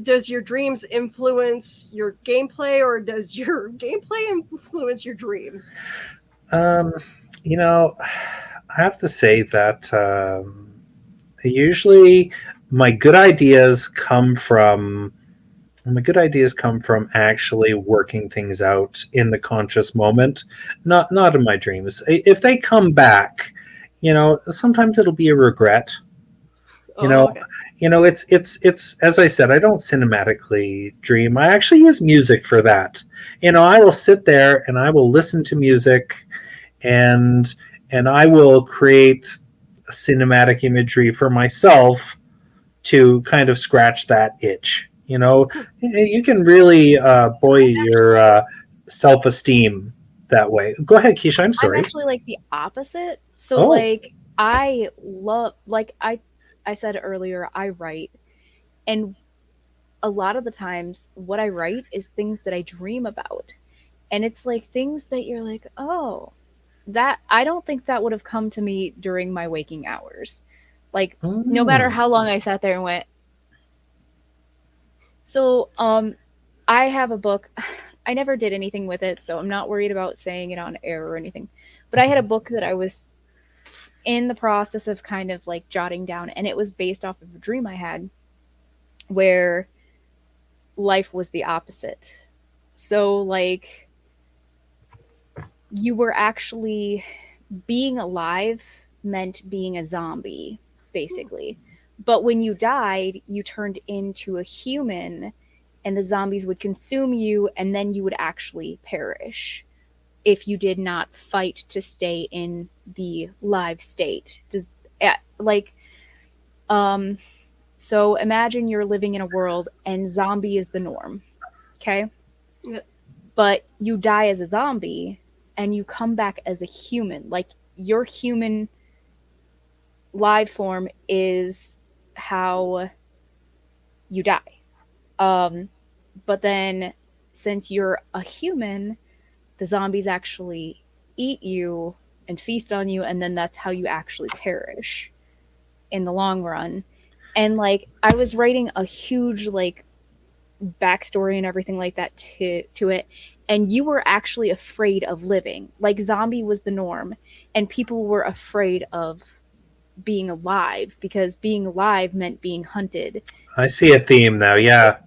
does your dreams influence your gameplay, or does your gameplay influence your dreams? I have to say that usually my good ideas come from actually working things out in the conscious moment, not in my dreams. If they come back, sometimes it'll be a regret. Okay. It's as I said, I don't cinematically dream. I actually use music for that. I will sit there and I will listen to music, and I will create a cinematic imagery for myself to kind of scratch that itch. You can really buoy your self-esteem that way. Go ahead, Keisha. I'm sorry. I'm actually like the opposite. So I love, I said earlier, I write, and a lot of the times what I write is things that I dream about, and it's like things that you're like, oh, that I don't think that would have come to me during my waking hours. No matter how long I sat there and went. So, I have a book. I never did anything with it, so I'm not worried about saying it on air or anything. But I had a book that I was in the process of kind of jotting down, and it was based off of a dream I had where life was the opposite. So, you were actually being alive meant being a zombie, basically. But when you died, you turned into a human, and the zombies would consume you, and then you would actually perish if you did not fight to stay in the live state. So imagine you're living in a world and zombie is the norm, okay? Yeah. But you die as a zombie and you come back as a human. Your human live form is how you die. But then since you're a human, the zombies actually eat you and feast on you, and then that's how you actually perish in the long run. And I was writing a huge backstory and everything like that to it, and you were actually afraid of living. Zombie was the norm, and people were afraid of being alive because being alive meant being hunted. I see a theme now. Yeah,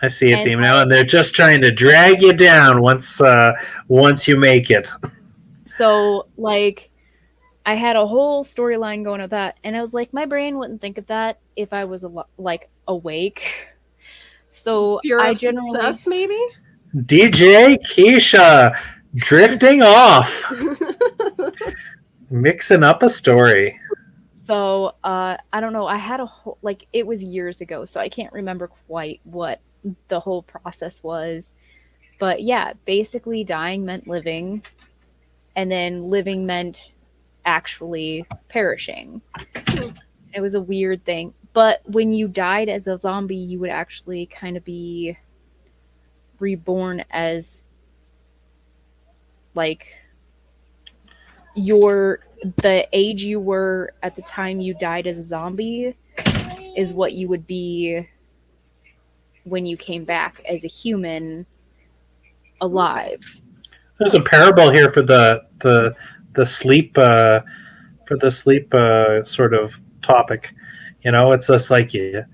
I see a theme now, and they're just trying to drag you down once you make it. So, like, I had a whole storyline going with that, and I was like, my brain wouldn't think of that if I was awake. So I generally success, maybe DJ Keisha drifting off, mixing up a story. So I don't know. I had a whole it was years ago, so I can't remember quite what the whole process was. But yeah, basically dying meant living, and then living meant actually perishing. It was a weird thing. But when you died as a zombie, you would actually kind of be reborn as the age you were at the time you died as a zombie is what you would be when you came back as a human alive. There's a parable here for the sleep sort of topic. It's just like you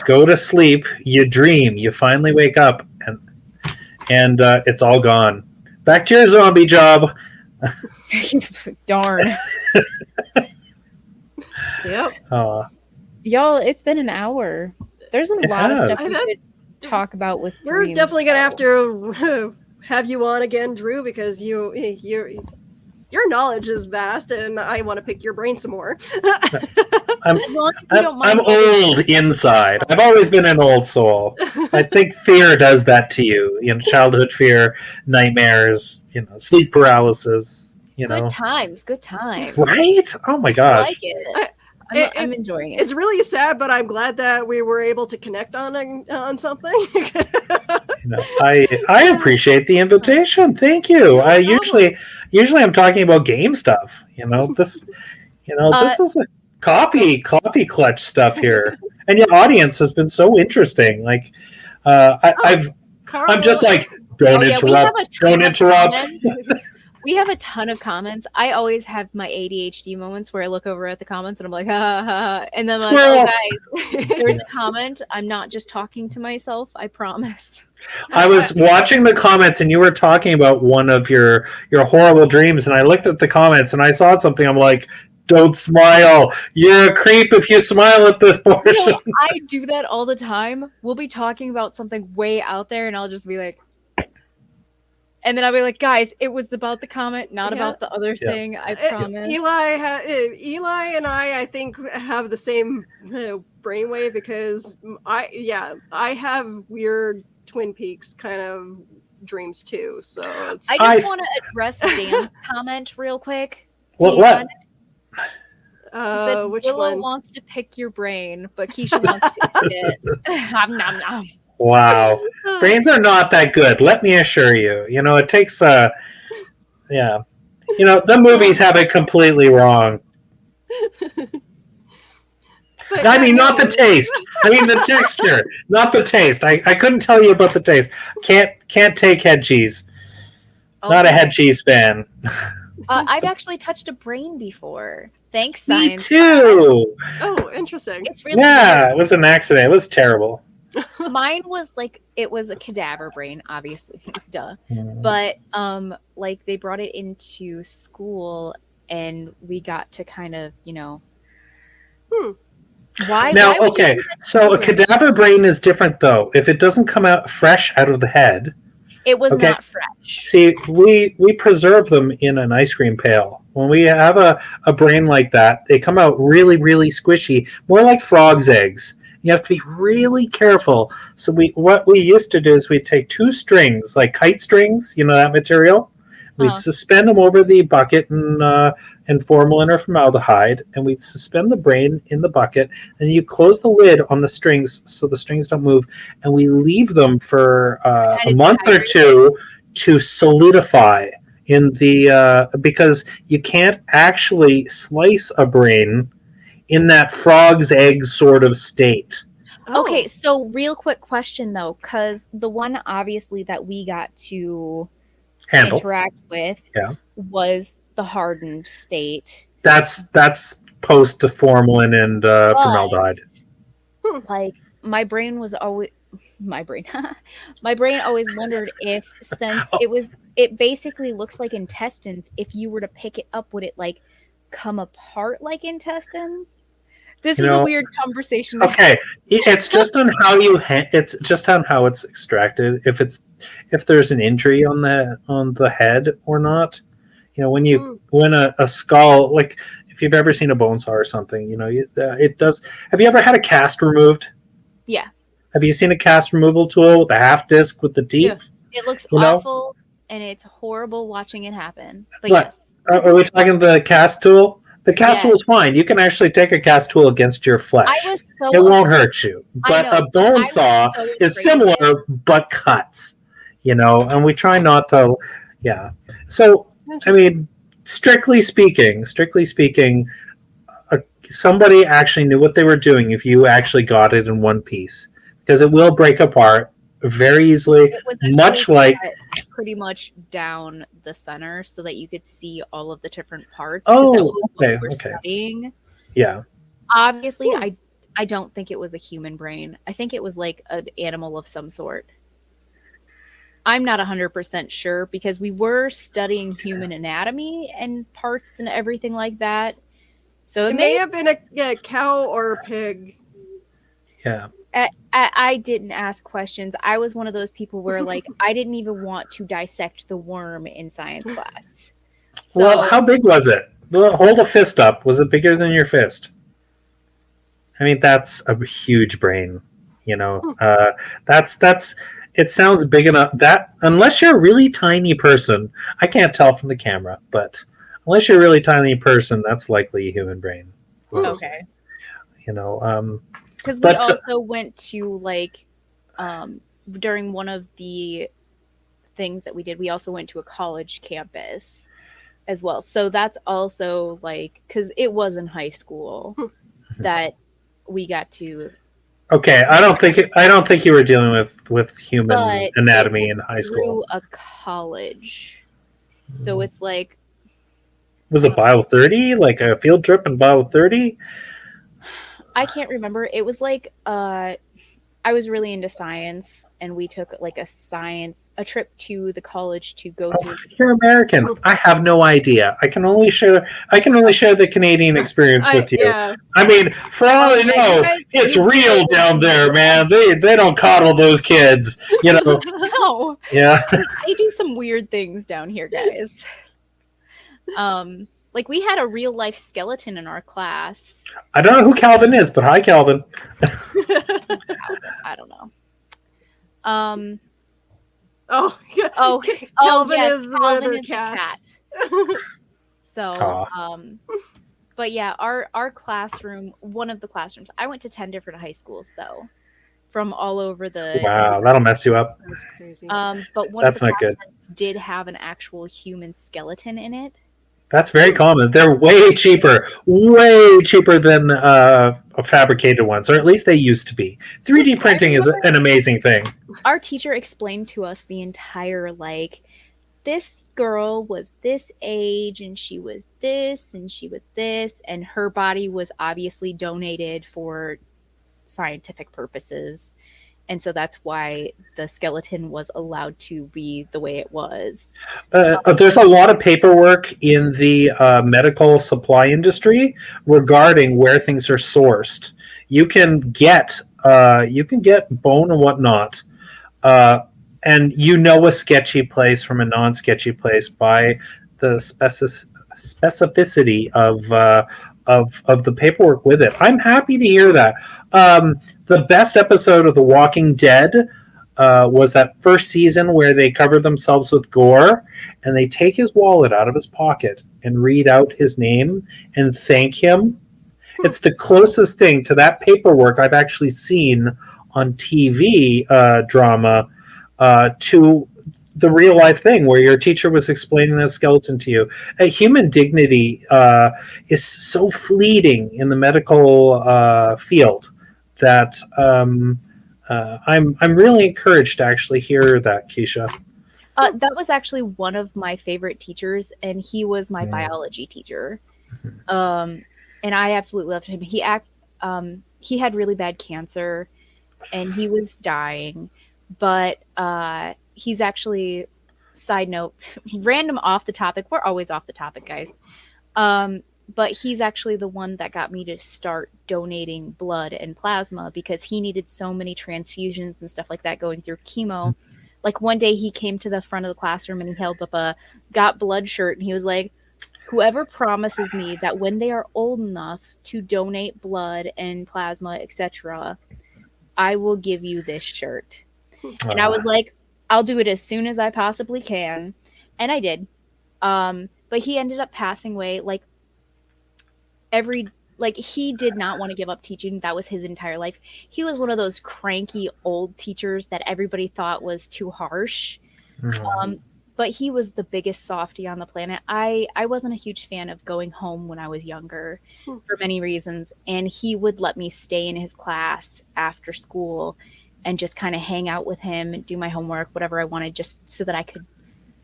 go to sleep, you dream, you finally wake up, and it's all gone. Back to your zombie job. Darn. Yep. Y'all, it's been an hour. There's a lot of stuff we could talk about with We're dreams, definitely gonna have to have you on again, Drew, because your knowledge is vast, and I want to pick your brain some more. I'm old inside. I've always been an old soul. I think fear does that to you. Childhood fear, nightmares, sleep paralysis. Good times. Right? Oh my gosh. I like it. I'm enjoying it. It's really sad, but I'm glad that we were able to connect on something. I appreciate the invitation. Thank you. I usually I'm talking about game stuff. This is a coffee clutch stuff here, and your audience has been so interesting. I'm just like, don't interrupt. We have a ton of comments. I always have my ADHD moments where I look over at the comments and I'm like, ha, ha, ha. And then I'm like, oh, guys, there's a comment. I'm not just talking to myself. I promise. I was watching the comments and you were talking about one of your horrible dreams. And I looked at the comments and I saw something. I'm like, don't smile. You're a creep if you smile at this portion. I do that all the time. We'll be talking about something way out there and I'll just be like, and then I'll be like, guys, it was about the comment, not about the other thing. I promise. Eli and I think, have the same brainwave because I have weird Twin Peaks kind of dreams too. So I just want to address Dan's comment real quick. What? He said which Willow one? wants to pick your brain, but Keisha wants to eat it. Nom, nom, nom. Wow. Brains are not that good, let me assure you. It takes the movies have it completely wrong. I mean, not the taste. I mean, the texture, not the taste. I couldn't tell you about the taste. Can't take head cheese. Okay. Not a head cheese fan. I've actually touched a brain before. Thanks, Me science. too. Oh, interesting. It's really it was an accident. It was terrible. Mine was it was a cadaver brain, obviously, duh. But they brought it into school, and we got to kind of, Why? Now, why okay, so a cadaver brain is different, though. If it doesn't come out fresh out of the head, it was not fresh. See, we preserve them in an ice cream pail. When we have a brain like that, they come out really, really squishy, more like frog's eggs. You have to be really careful. So what we used to do is we'd take 2 strings, like kite strings, that material. We'd suspend them over the bucket in formalin or formaldehyde, and we'd suspend the brain in the bucket, and you close the lid on the strings so the strings don't move, and we leave them for a month or two to solidify in the because you can't actually slice a brain in that frog's egg sort of state. Okay, so real quick question though, because the one obviously that we got to interact with was the hardened state. That's post formalin and formaldehyde. My brain was always my brain. My brain always wondered if, since it basically looks like intestines, if you were to pick it up, would it like come apart like intestines? This is a weird conversation. Okay, it's just on how it's just on how it's extracted. If there's an injury on the head or not. When a skull, like if you've ever seen a bone saw or something, it does. Have you ever had a cast removed? Yeah. Have you seen a cast removal tool with a half disc with the teeth? Yeah. It looks awful, and it's horrible watching it happen. But yes. Are we talking the cast tool? The cast tool is fine. You can actually take a cast tool against your flesh. It won't hurt you. But a bone saw is similar, but cuts. And we try not to. Yeah. So, I mean, strictly speaking, somebody actually knew what they were doing if you actually got it in one piece, because it will break apart very easily. It was much like pretty much down the center so that you could see all of the different parts. Oh, that was what we were studying. Yeah. Obviously, I don't think it was a human brain. I think it was like an animal of some sort. I'm not 100% sure because we were studying human anatomy and parts and everything like that. So it may have been a cow or a pig. Yeah. I didn't ask questions. I was one of those people where like I didn't even want to dissect the worm in science class. So, well, how big was it? Hold a fist up. Was it bigger than your fist? I mean, that's a huge brain. That's. It sounds big enough that unless you're a really tiny person, I can't tell from the camera, but unless you're a really tiny person, that's likely a human brain. Okay. Because we also went to like during one of the things that we did, we also went to a college campus as well. So that's also like, because it was in high school that we got to. Okay, I don't think you were dealing with human anatomy in high school. Through a college, so it's like. Was it Bio 30? Like a field trip in Bio 30? I can't remember. It was like I was really into science, and we took like a trip to the college to go through. You're American. I have no idea. I can only share the Canadian experience with you. Yeah. I mean, for all I know, it's real down there, man. They don't coddle those kids, No. Yeah. They do some weird things down here, guys. Like we had a real life skeleton in our class. I don't know who Calvin is, but hi, Calvin. I don't know. Calvin yes, is Calvin is the cat. So, but yeah, our classroom, one of the classrooms, I went to 10 different high schools though, from all over the. Wow, that'll mess you up. That's crazy. But one of the classrooms did have an actual human skeleton in it. That's very common. They're way cheaper than fabricated ones, or at least they used to be. 3D printing is an amazing thing. Our teacher explained to us the entire, like, this girl was this age, and she was this, and she was this, and her body was obviously donated for scientific purposes. And so that's why the skeleton was allowed to be the way it was. There's a lot of paperwork in the medical supply industry regarding where things are sourced. You can get bone and whatnot, and a sketchy place from a non-sketchy place by the specificity of the paperwork with it. I'm happy to hear that. The best episode of The Walking Dead was that first season where they cover themselves with gore and they take his wallet out of his pocket and read out his name and thank him. It's the closest thing to that paperwork I've actually seen on TV drama to the real life thing where your teacher was explaining a skeleton to you. Human dignity is so fleeting in the medical field that I'm really encouraged to actually hear that, Keisha. That was actually one of my favorite teachers, and he was my biology teacher. And I absolutely loved him. He had really bad cancer, and he was dying. But he's actually, side note, random off the topic. We're always off the topic, guys. But he's actually the one that got me to start donating blood and plasma because he needed so many transfusions and stuff like that going through chemo. Like one day he came to the front of the classroom and he held up a got blood shirt and he was like, whoever promises me that when they are old enough to donate blood and plasma, etc., I will give you this shirt. And I was like, I'll do it as soon as I possibly can. And I did. But he ended up passing away he did not want to give up teaching. That was his entire life. He was one of those cranky old teachers that everybody thought was too harsh. But he was the biggest softie on the planet. I wasn't a huge fan of going home when I was younger for many reasons. And he would let me stay in his class after school and just kind of hang out with him and do my homework, whatever I wanted, just so that I could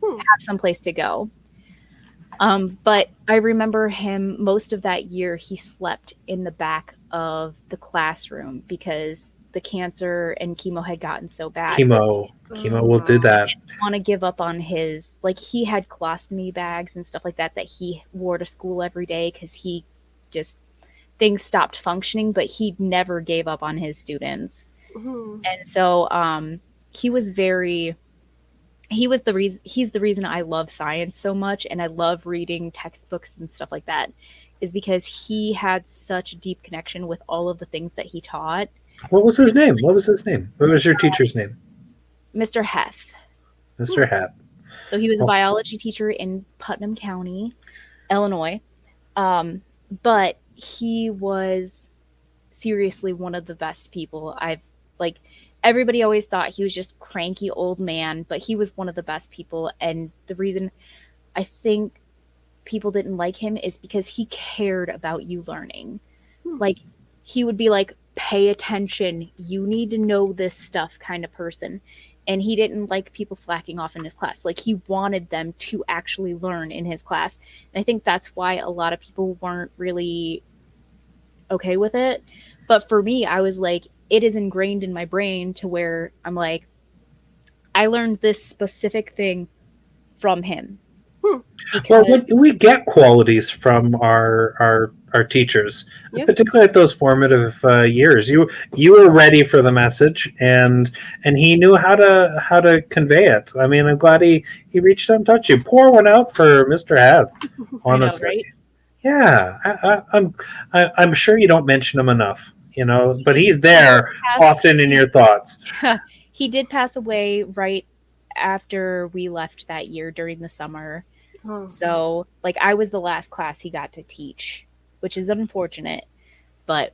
have some place to go. But I remember him most of that year, he slept in the back of the classroom because the cancer and chemo had gotten so bad. Chemo will do that. He didn't want to give up on his, he had colostomy bags and stuff like that he wore to school every day because things stopped functioning, but he never gave up on his students. And so, he's the reason I love science so much and I love reading textbooks and stuff like that, is because he had such a deep connection with all of the things that he taught. What was his name? What was your teacher's name? Mr. Heth. Mr. Heth. So he was a biology teacher in Putnam County, Illinois. But he was seriously one of the best people everybody always thought he was just cranky old man, but he was one of the best people. And the reason I think people didn't like him is because he cared about you learning. He would be like, pay attention. You need to know this stuff kind of person. And he didn't like people slacking off in his class. He wanted them to actually learn in his class. And I think that's why a lot of people weren't really okay with it. But for me, I was like, it is ingrained in my brain to where I'm like, I learned this specific thing from him. Well, we get qualities from our teachers, particularly at those formative years. You were ready for the message, and he knew how to convey it. I mean, I'm glad he reached out and touched you. Pour one out for Mr. Hath, honestly. I know, right? Yeah, I'm sure you don't mention him enough. But he's there often in your thoughts. He did pass away right after we left that year during the summer. So, I was the last class he got to teach, which is unfortunate, but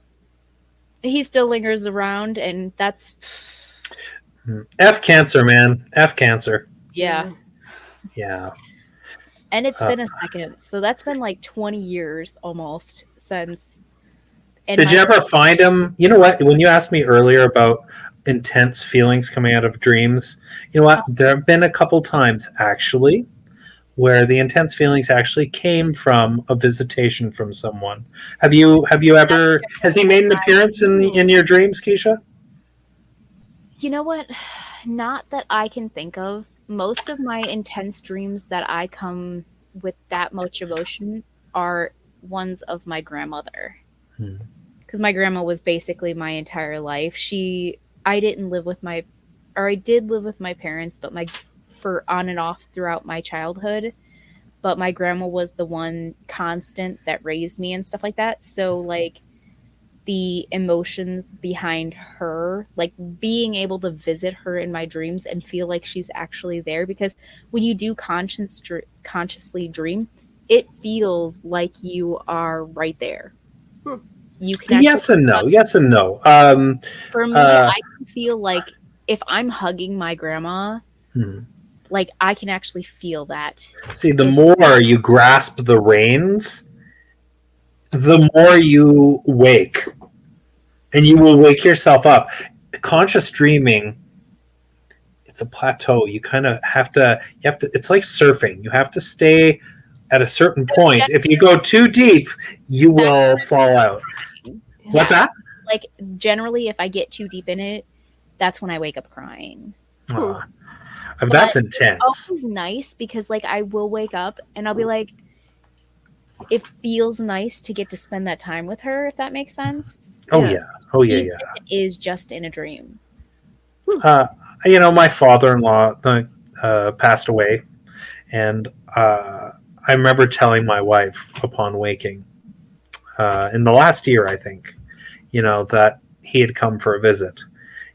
he still lingers around, and that's... F cancer, man. F cancer. Yeah. Yeah. And it's been a second, so that's been 20 years almost since... Did you ever find him? You know what? When you asked me earlier about intense feelings coming out of dreams, you know what? There have been a couple times, actually, where the intense feelings actually came from a visitation from someone. Have you ever? Has he made an appearance in your dreams, Keisha? You know what? Not that I can think of. Most of my intense dreams that I come with that much emotion are ones of my grandmother. Because my grandma was basically my entire life. I did live with my parents, but for on and off throughout my childhood. But my grandma was the one constant that raised me and stuff like that. So the emotions behind her, being able to visit her in my dreams and feel like she's actually there, because when you do consciously dream, it feels like you are right there. You can yes and no. For me, I can feel like if I'm hugging my grandma, I can actually feel that. See, the more you grasp the reins, the more you wake, and you will wake yourself up. Conscious dreaming, it's a plateau. You kind of have to. It's like surfing. You have to stay at a certain point. If you go too deep, you will fall out. What's that? Generally, if I get too deep in it, that's when I wake up crying. That's intense. It's always nice because like I will wake up and I'll be like, it feels nice to get to spend that time with her, if that makes sense. Even if it is just in a dream. My father-in-law passed away, and I remember telling my wife upon waking, in the last year, I think, that he had come for a visit,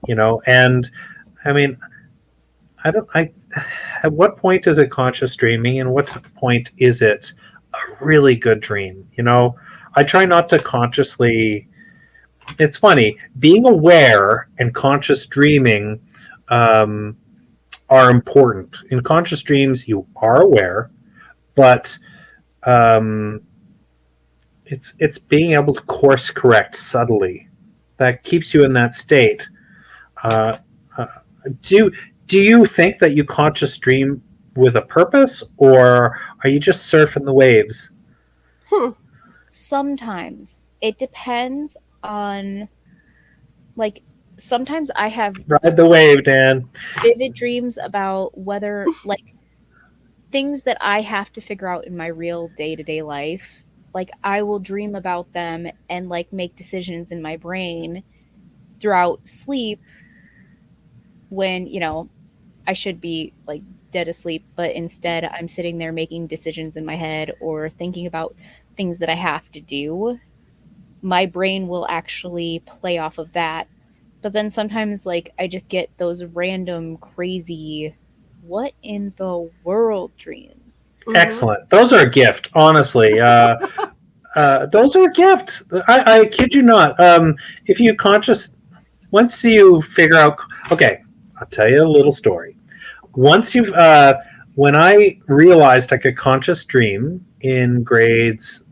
and I mean, at what point is it conscious dreaming, and what point is it a really good dream? I try not to consciously. It's funny, being aware and conscious dreaming are important. In conscious dreams, you are aware, but it's being able to course correct subtly that keeps you in that state. Do you think that you conscious dream with a purpose, or are you just surfing the waves? Sometimes it depends on, like, sometimes I have ride the wave, Dan. Vivid dreams about whether, like, things that I have to figure out in my real day-to-day life. Like, I will dream about them and like make decisions in my brain throughout sleep when I should be like dead asleep, but instead I'm sitting there making decisions in my head or thinking about things that I have to do. My brain will actually play off of that. But then sometimes, like, I just get those random, crazy, what in the world dreams. Excellent. Those are a gift, honestly. Those are a gift. I kid you not. If you once you figure out, okay, I'll tell you a little story. Once when I realized I could conscious dream in grades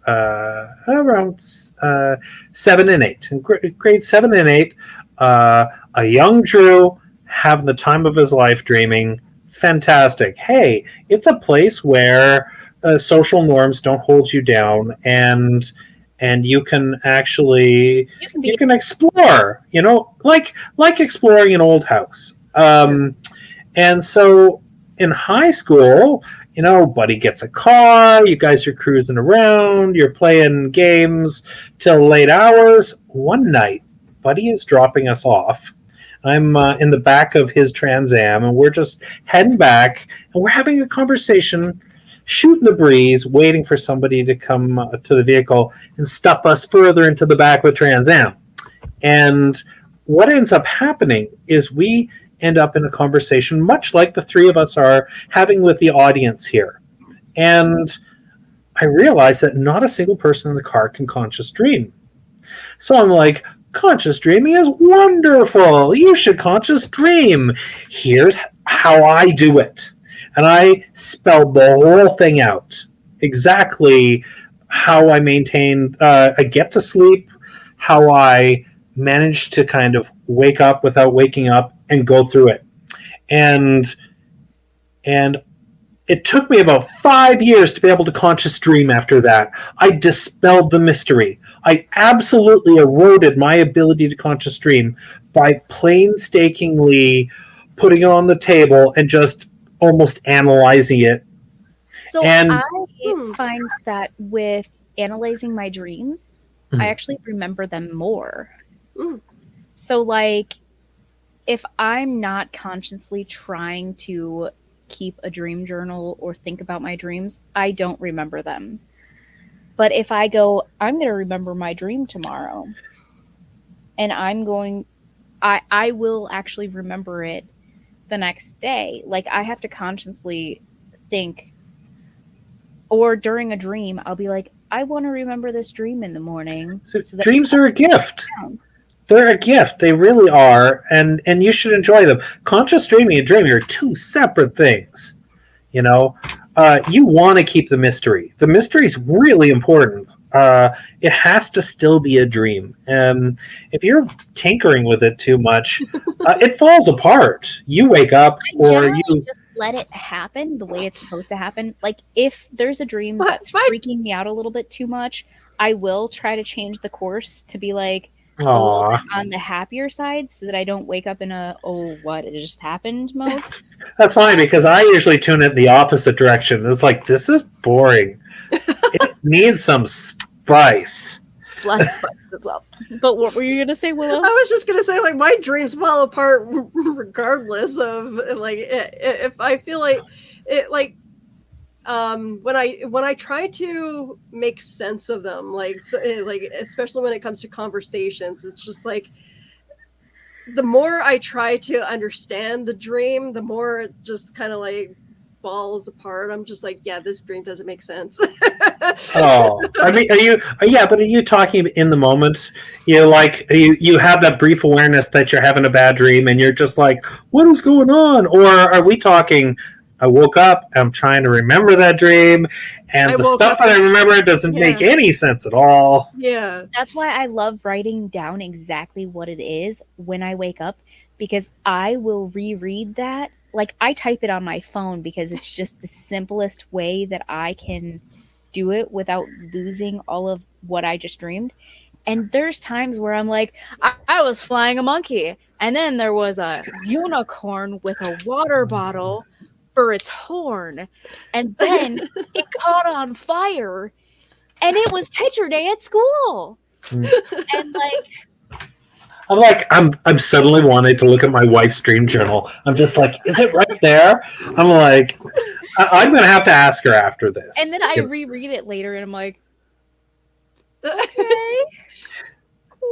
around 7 and 8. In grade 7 and 8, a young Drew having the time of his life dreaming. Fantastic. Hey, it's a place where social norms don't hold you down, and you can actually you can explore. Like exploring an old house. And so in high school, Buddy gets a car, you guys are cruising around, you're playing games till late hours. One night, Buddy is dropping us off. I'm in the back of his Trans Am, and we're just heading back, and we're having a conversation, shooting the breeze, waiting for somebody to come to the vehicle and stuff us further into the back of the Trans Am. And what ends up happening is we end up in a conversation much like the three of us are having with the audience here. And I realized that not a single person in the car can conscious dream. So I'm like, conscious dreaming is wonderful. You should conscious dream. Here's how I do it. And I spelled the whole thing out. Exactly how I maintain, I get to sleep, how I manage to kind of wake up without waking up and go through it. And it took me about 5 years to be able to conscious dream after that. I dispelled the mystery. I absolutely eroded my ability to conscious dream by painstakingly putting it on the table and just almost analyzing it. So I find that with analyzing my dreams, I actually remember them more. So, like, if I'm not consciously trying to keep a dream journal or think about my dreams, I don't remember them. But if I go, I'm going to remember my dream tomorrow, and I will actually remember it the next day. Like, I have to consciously think, or during a dream, I'll be like, I want to remember this dream in the morning. So dreams are a gift. They're a gift. They really are, and you should enjoy them. Conscious dreaming and dreaming are two separate things. You want to keep the mystery. The mystery is really important. It has to still be a dream. If you're tinkering with it too much, it falls apart. You wake up, or you just let it happen the way it's supposed to happen. Like, if there's a dream that's freaking me out a little bit too much, I will try to change the course to be like, a little bit on the happier side so that I don't wake up in a, oh, what, it just happened mode. That's fine, because I usually tune it in the opposite direction. It's like, this is boring. It needs some spice. Blood spice as well. But what were you going to say, Willow? I was just going to say, like, my dreams fall apart regardless of, like, if I feel like it, like, when I try to make sense of them, like, like, especially when it comes to conversations, it's just like, the more I try to understand the dream, the more it just kind of like falls apart. I'm just like, yeah, this dream doesn't make sense. Oh, I mean, but are you talking in the moment? You have that brief awareness that you're having a bad dream and you're just like, what is going on? Or are we talking, I woke up, I'm trying to remember that dream, and the stuff that I remember doesn't make any sense at all. Yeah. That's why I love writing down exactly what it is when I wake up, because I will reread that. Like, I type it on my phone because it's just the simplest way that I can do it without losing all of what I just dreamed. And there's times where I'm like, I was flying a monkey, and then there was a unicorn with a water bottle for its horn, and then it caught on fire, and it was picture day at school. And like, I'm suddenly wanting to look at my wife's dream journal. I'm just like, is it right there? I'm like, I'm gonna have to ask her after this. And then I reread it later, and I'm like, okay.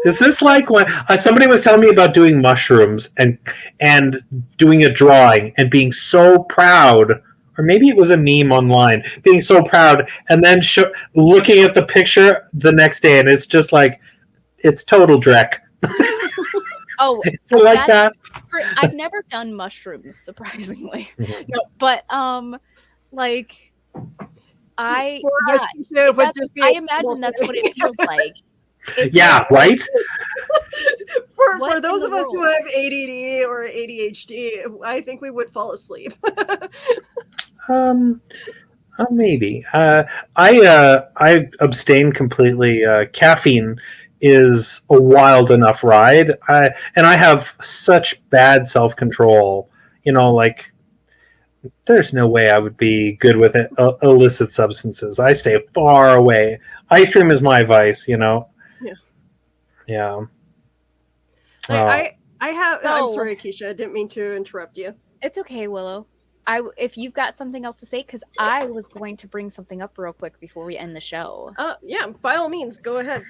Is this like when somebody was telling me about doing mushrooms and doing a drawing and being so proud, or maybe it was a meme online, being so proud, and then looking at the picture the next day, and it's just like, it's total dreck. Oh, is it like that? I've never done mushrooms, surprisingly. No, but like, I imagine that's what it feels like. Yeah, right? For those of us who have ADD or ADHD, I think we would fall asleep. Maybe. I abstain completely. Caffeine is a wild enough ride. And I have such bad self-control. Like, there's no way I would be good with illicit substances. I stay far away. Ice cream is my vice, Yeah. I have. I'm sorry, Keisha. I didn't mean to interrupt you. It's okay, Willow. If you've got something else to say, because I was going to bring something up real quick before we end the show. Yeah, by all means, go ahead.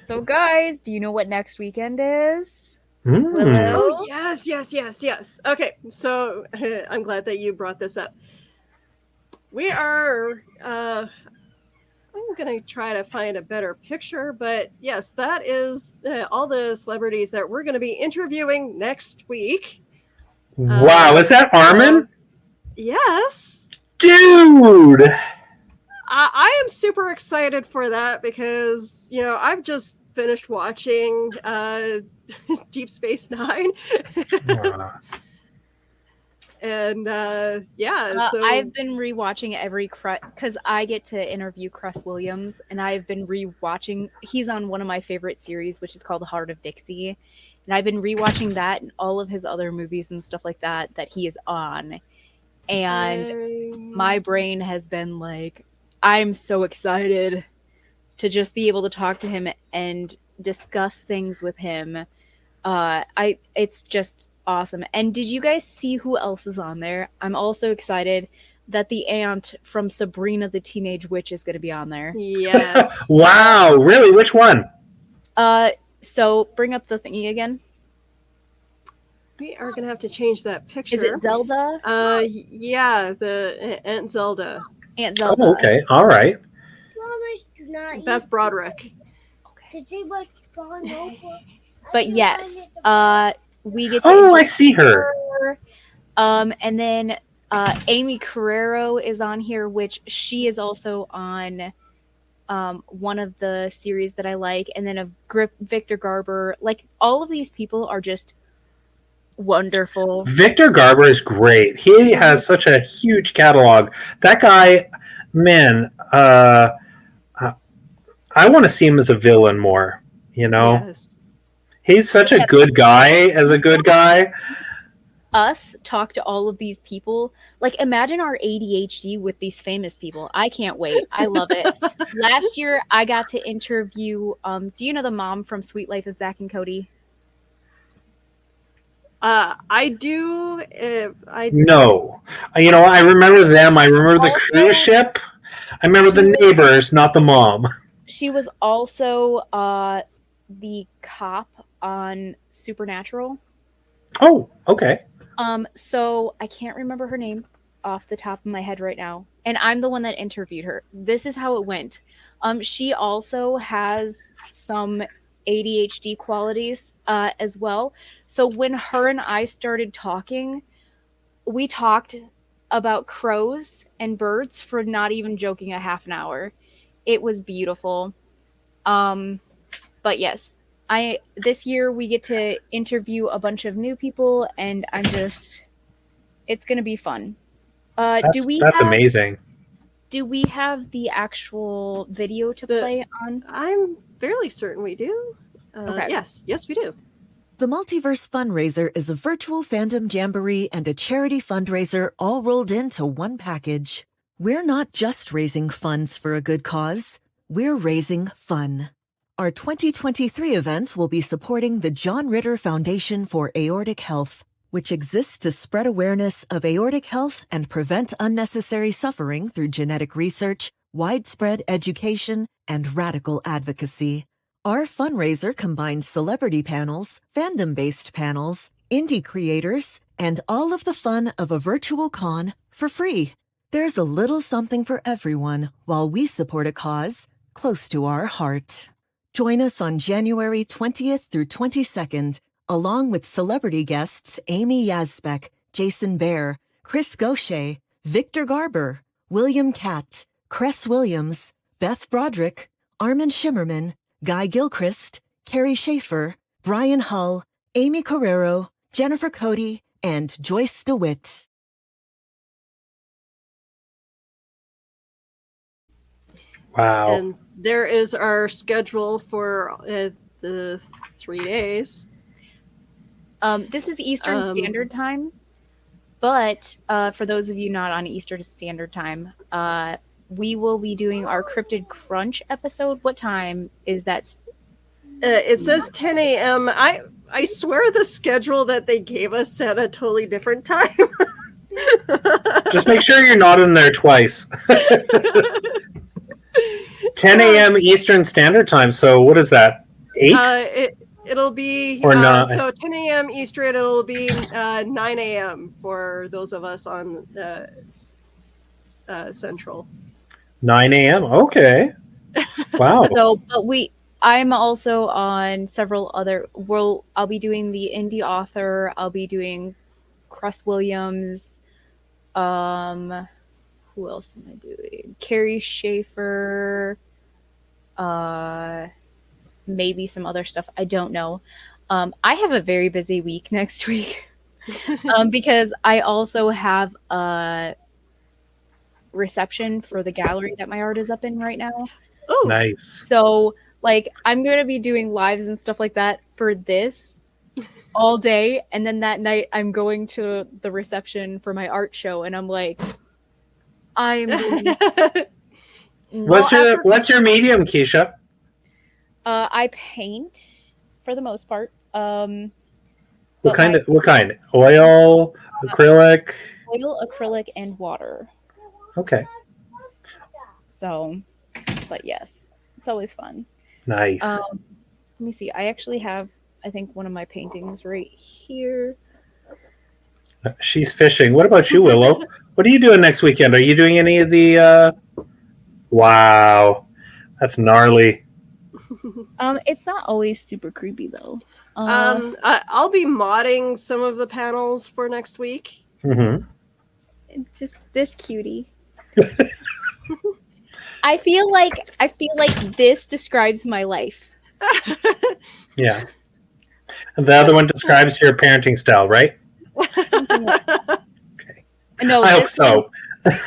So, guys, do you know what next weekend is? Oh, yes. Okay, so I'm glad that you brought this up. We are. I'm going to try to find a better picture, but yes, that is all the celebrities that we're going to be interviewing next week. Wow, is that Armin? Yes. Dude! I am super excited for that because, I've just finished watching Deep Space Nine. And so I've been rewatching every because I get to interview Cress Williams, and I've been rewatching. He's on one of my favorite series, which is called The Heart of Dixie, and I've been rewatching that and all of his other movies and stuff like that he is on, and my brain has been like, I'm so excited to just be able to talk to him and discuss things with him. It's just awesome. And did you guys see who else is on there? I'm also excited that the aunt from Sabrina the Teenage Witch is going to be on there. Yes. Wow, really? Which one? So bring up the thingy again. We are going to have to change that picture. Is it Zelda? Yeah, the Aunt Zelda. Aunt Zelda. Oh, okay, all right. Beth Broderick. Okay. But yes, we get to. Oh, I see her. And then Amy Carrero is on here, which she is also on one of the series that I like. And then Victor Garber. Like, all of these people are just wonderful. Victor Garber is great. He has such a huge catalog. That guy, man, I want to see him as a villain more, Yes. He's such a good guy as a good guy. Us talk to all of these people. Like, imagine our ADHD with these famous people. I can't wait. I love it. Last year, I got to interview, do you know the mom from Sweet Life of Zach and Cody? I do. No. I remember them. I remember the cruise ship. I remember the neighbors, not the mom. She was also the cop on Supernatural. Oh, okay. So I can't remember her name off the top of my head right now. And I'm the one that interviewed her. This is how it went. She also has some ADHD qualities as well. So when her and I started talking, we talked about crows and birds for not even joking a half an hour. It was beautiful. But yes, this year we get to interview a bunch of new people, and it's going to be fun. That's amazing. Do we have the actual video to play on? I'm fairly certain we do. Okay. Yes, we do. The Multiverse Fundraiser is a virtual fandom jamboree and a charity fundraiser all rolled into one package. We're not just raising funds for a good cause, we're raising fun. Our 2023 event will be supporting the John Ritter Foundation for Aortic Health, which exists to spread awareness of aortic health and prevent unnecessary suffering through genetic research, widespread education, and radical advocacy. Our fundraiser combines celebrity panels, fandom-based panels, indie creators, and all of the fun of a virtual con for free. There's a little something for everyone while we support a cause close to our heart. Join us on January 20th through 22nd, along with celebrity guests Amy Yazbek, Jason Bear, Chris Gaucher, Victor Garber, William Catt, Cress Williams, Beth Broderick, Armin Shimmerman, Guy Gilchrist, Carrie Schaefer, Brian Hull, Amy Carrero, Jennifer Cody, and Joyce DeWitt. Wow. And there is our schedule for the 3 days. This is Eastern Standard Time, but for those of you not on Eastern Standard Time, we will be doing our Cryptid Crunch episode. What time is that? It says 10 a.m. I swear the schedule that they gave us said a totally different time. Just make sure you're not in there twice. 10 a.m. Eastern Standard Time. So what is that? 8? It'll be or not. So 10 a.m. Eastern. It'll be 9 a.m. for those of us on Central. 9 a.m. Okay. Wow. So, but I'm also on several other. I'll be doing the indie author. I'll be doing Cress Williams. Who else am I doing? Carrie Schaefer. Maybe some other stuff. I don't know. I have a very busy week next week because I also have a reception for the gallery that my art is up in right now. Oh, nice. So, I'm going to be doing lives and stuff like that for this all day. And then that night, I'm going to the reception for my art show. And I'm like, What's your medium, Keisha? I paint for the most part. What kind? Oil, acrylic? Oil, acrylic, and water. Okay. So, but yes, it's always fun. Nice. Let me see. I actually have, I think, one of my paintings right here. She's fishing. What about you, Willow? What are you doing next weekend? Are you doing any of the... Wow. That's gnarly. It's not always super creepy, though. I'll be modding some of the panels for next week. Mm-hmm. Just this cutie. I feel like this describes my life. Yeah. And the other one describes your parenting style, right? Something like that. Okay. No, I hope so.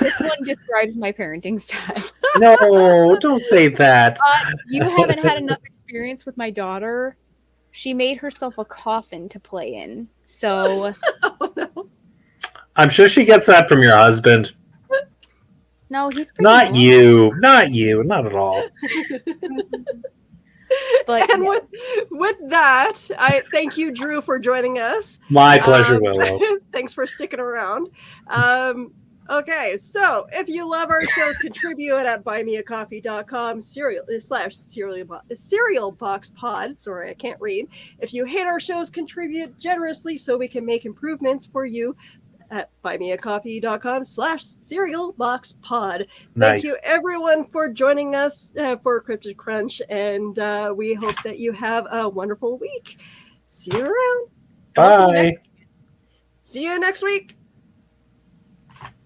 This one describes my parenting style. No, don't say that. You haven't had enough experience with my daughter She made herself a coffin to play in. So Oh, no. I'm sure she gets that from your husband. No, he's pretty not normal. you, not at all. But and with that, I thank you, Drew, for joining us. My pleasure, Willow. Thanks for sticking around. Okay, so if you love our shows, contribute at buymeacoffee.com/cereal box pod. Sorry, I can't read. If you hate our shows, contribute generously so we can make improvements for you at buymeacoffee.com/cereal box pod. Thank you everyone for joining us for Cryptid Crunch, and we hope that you have a wonderful week. See you around. Bye. See you next week.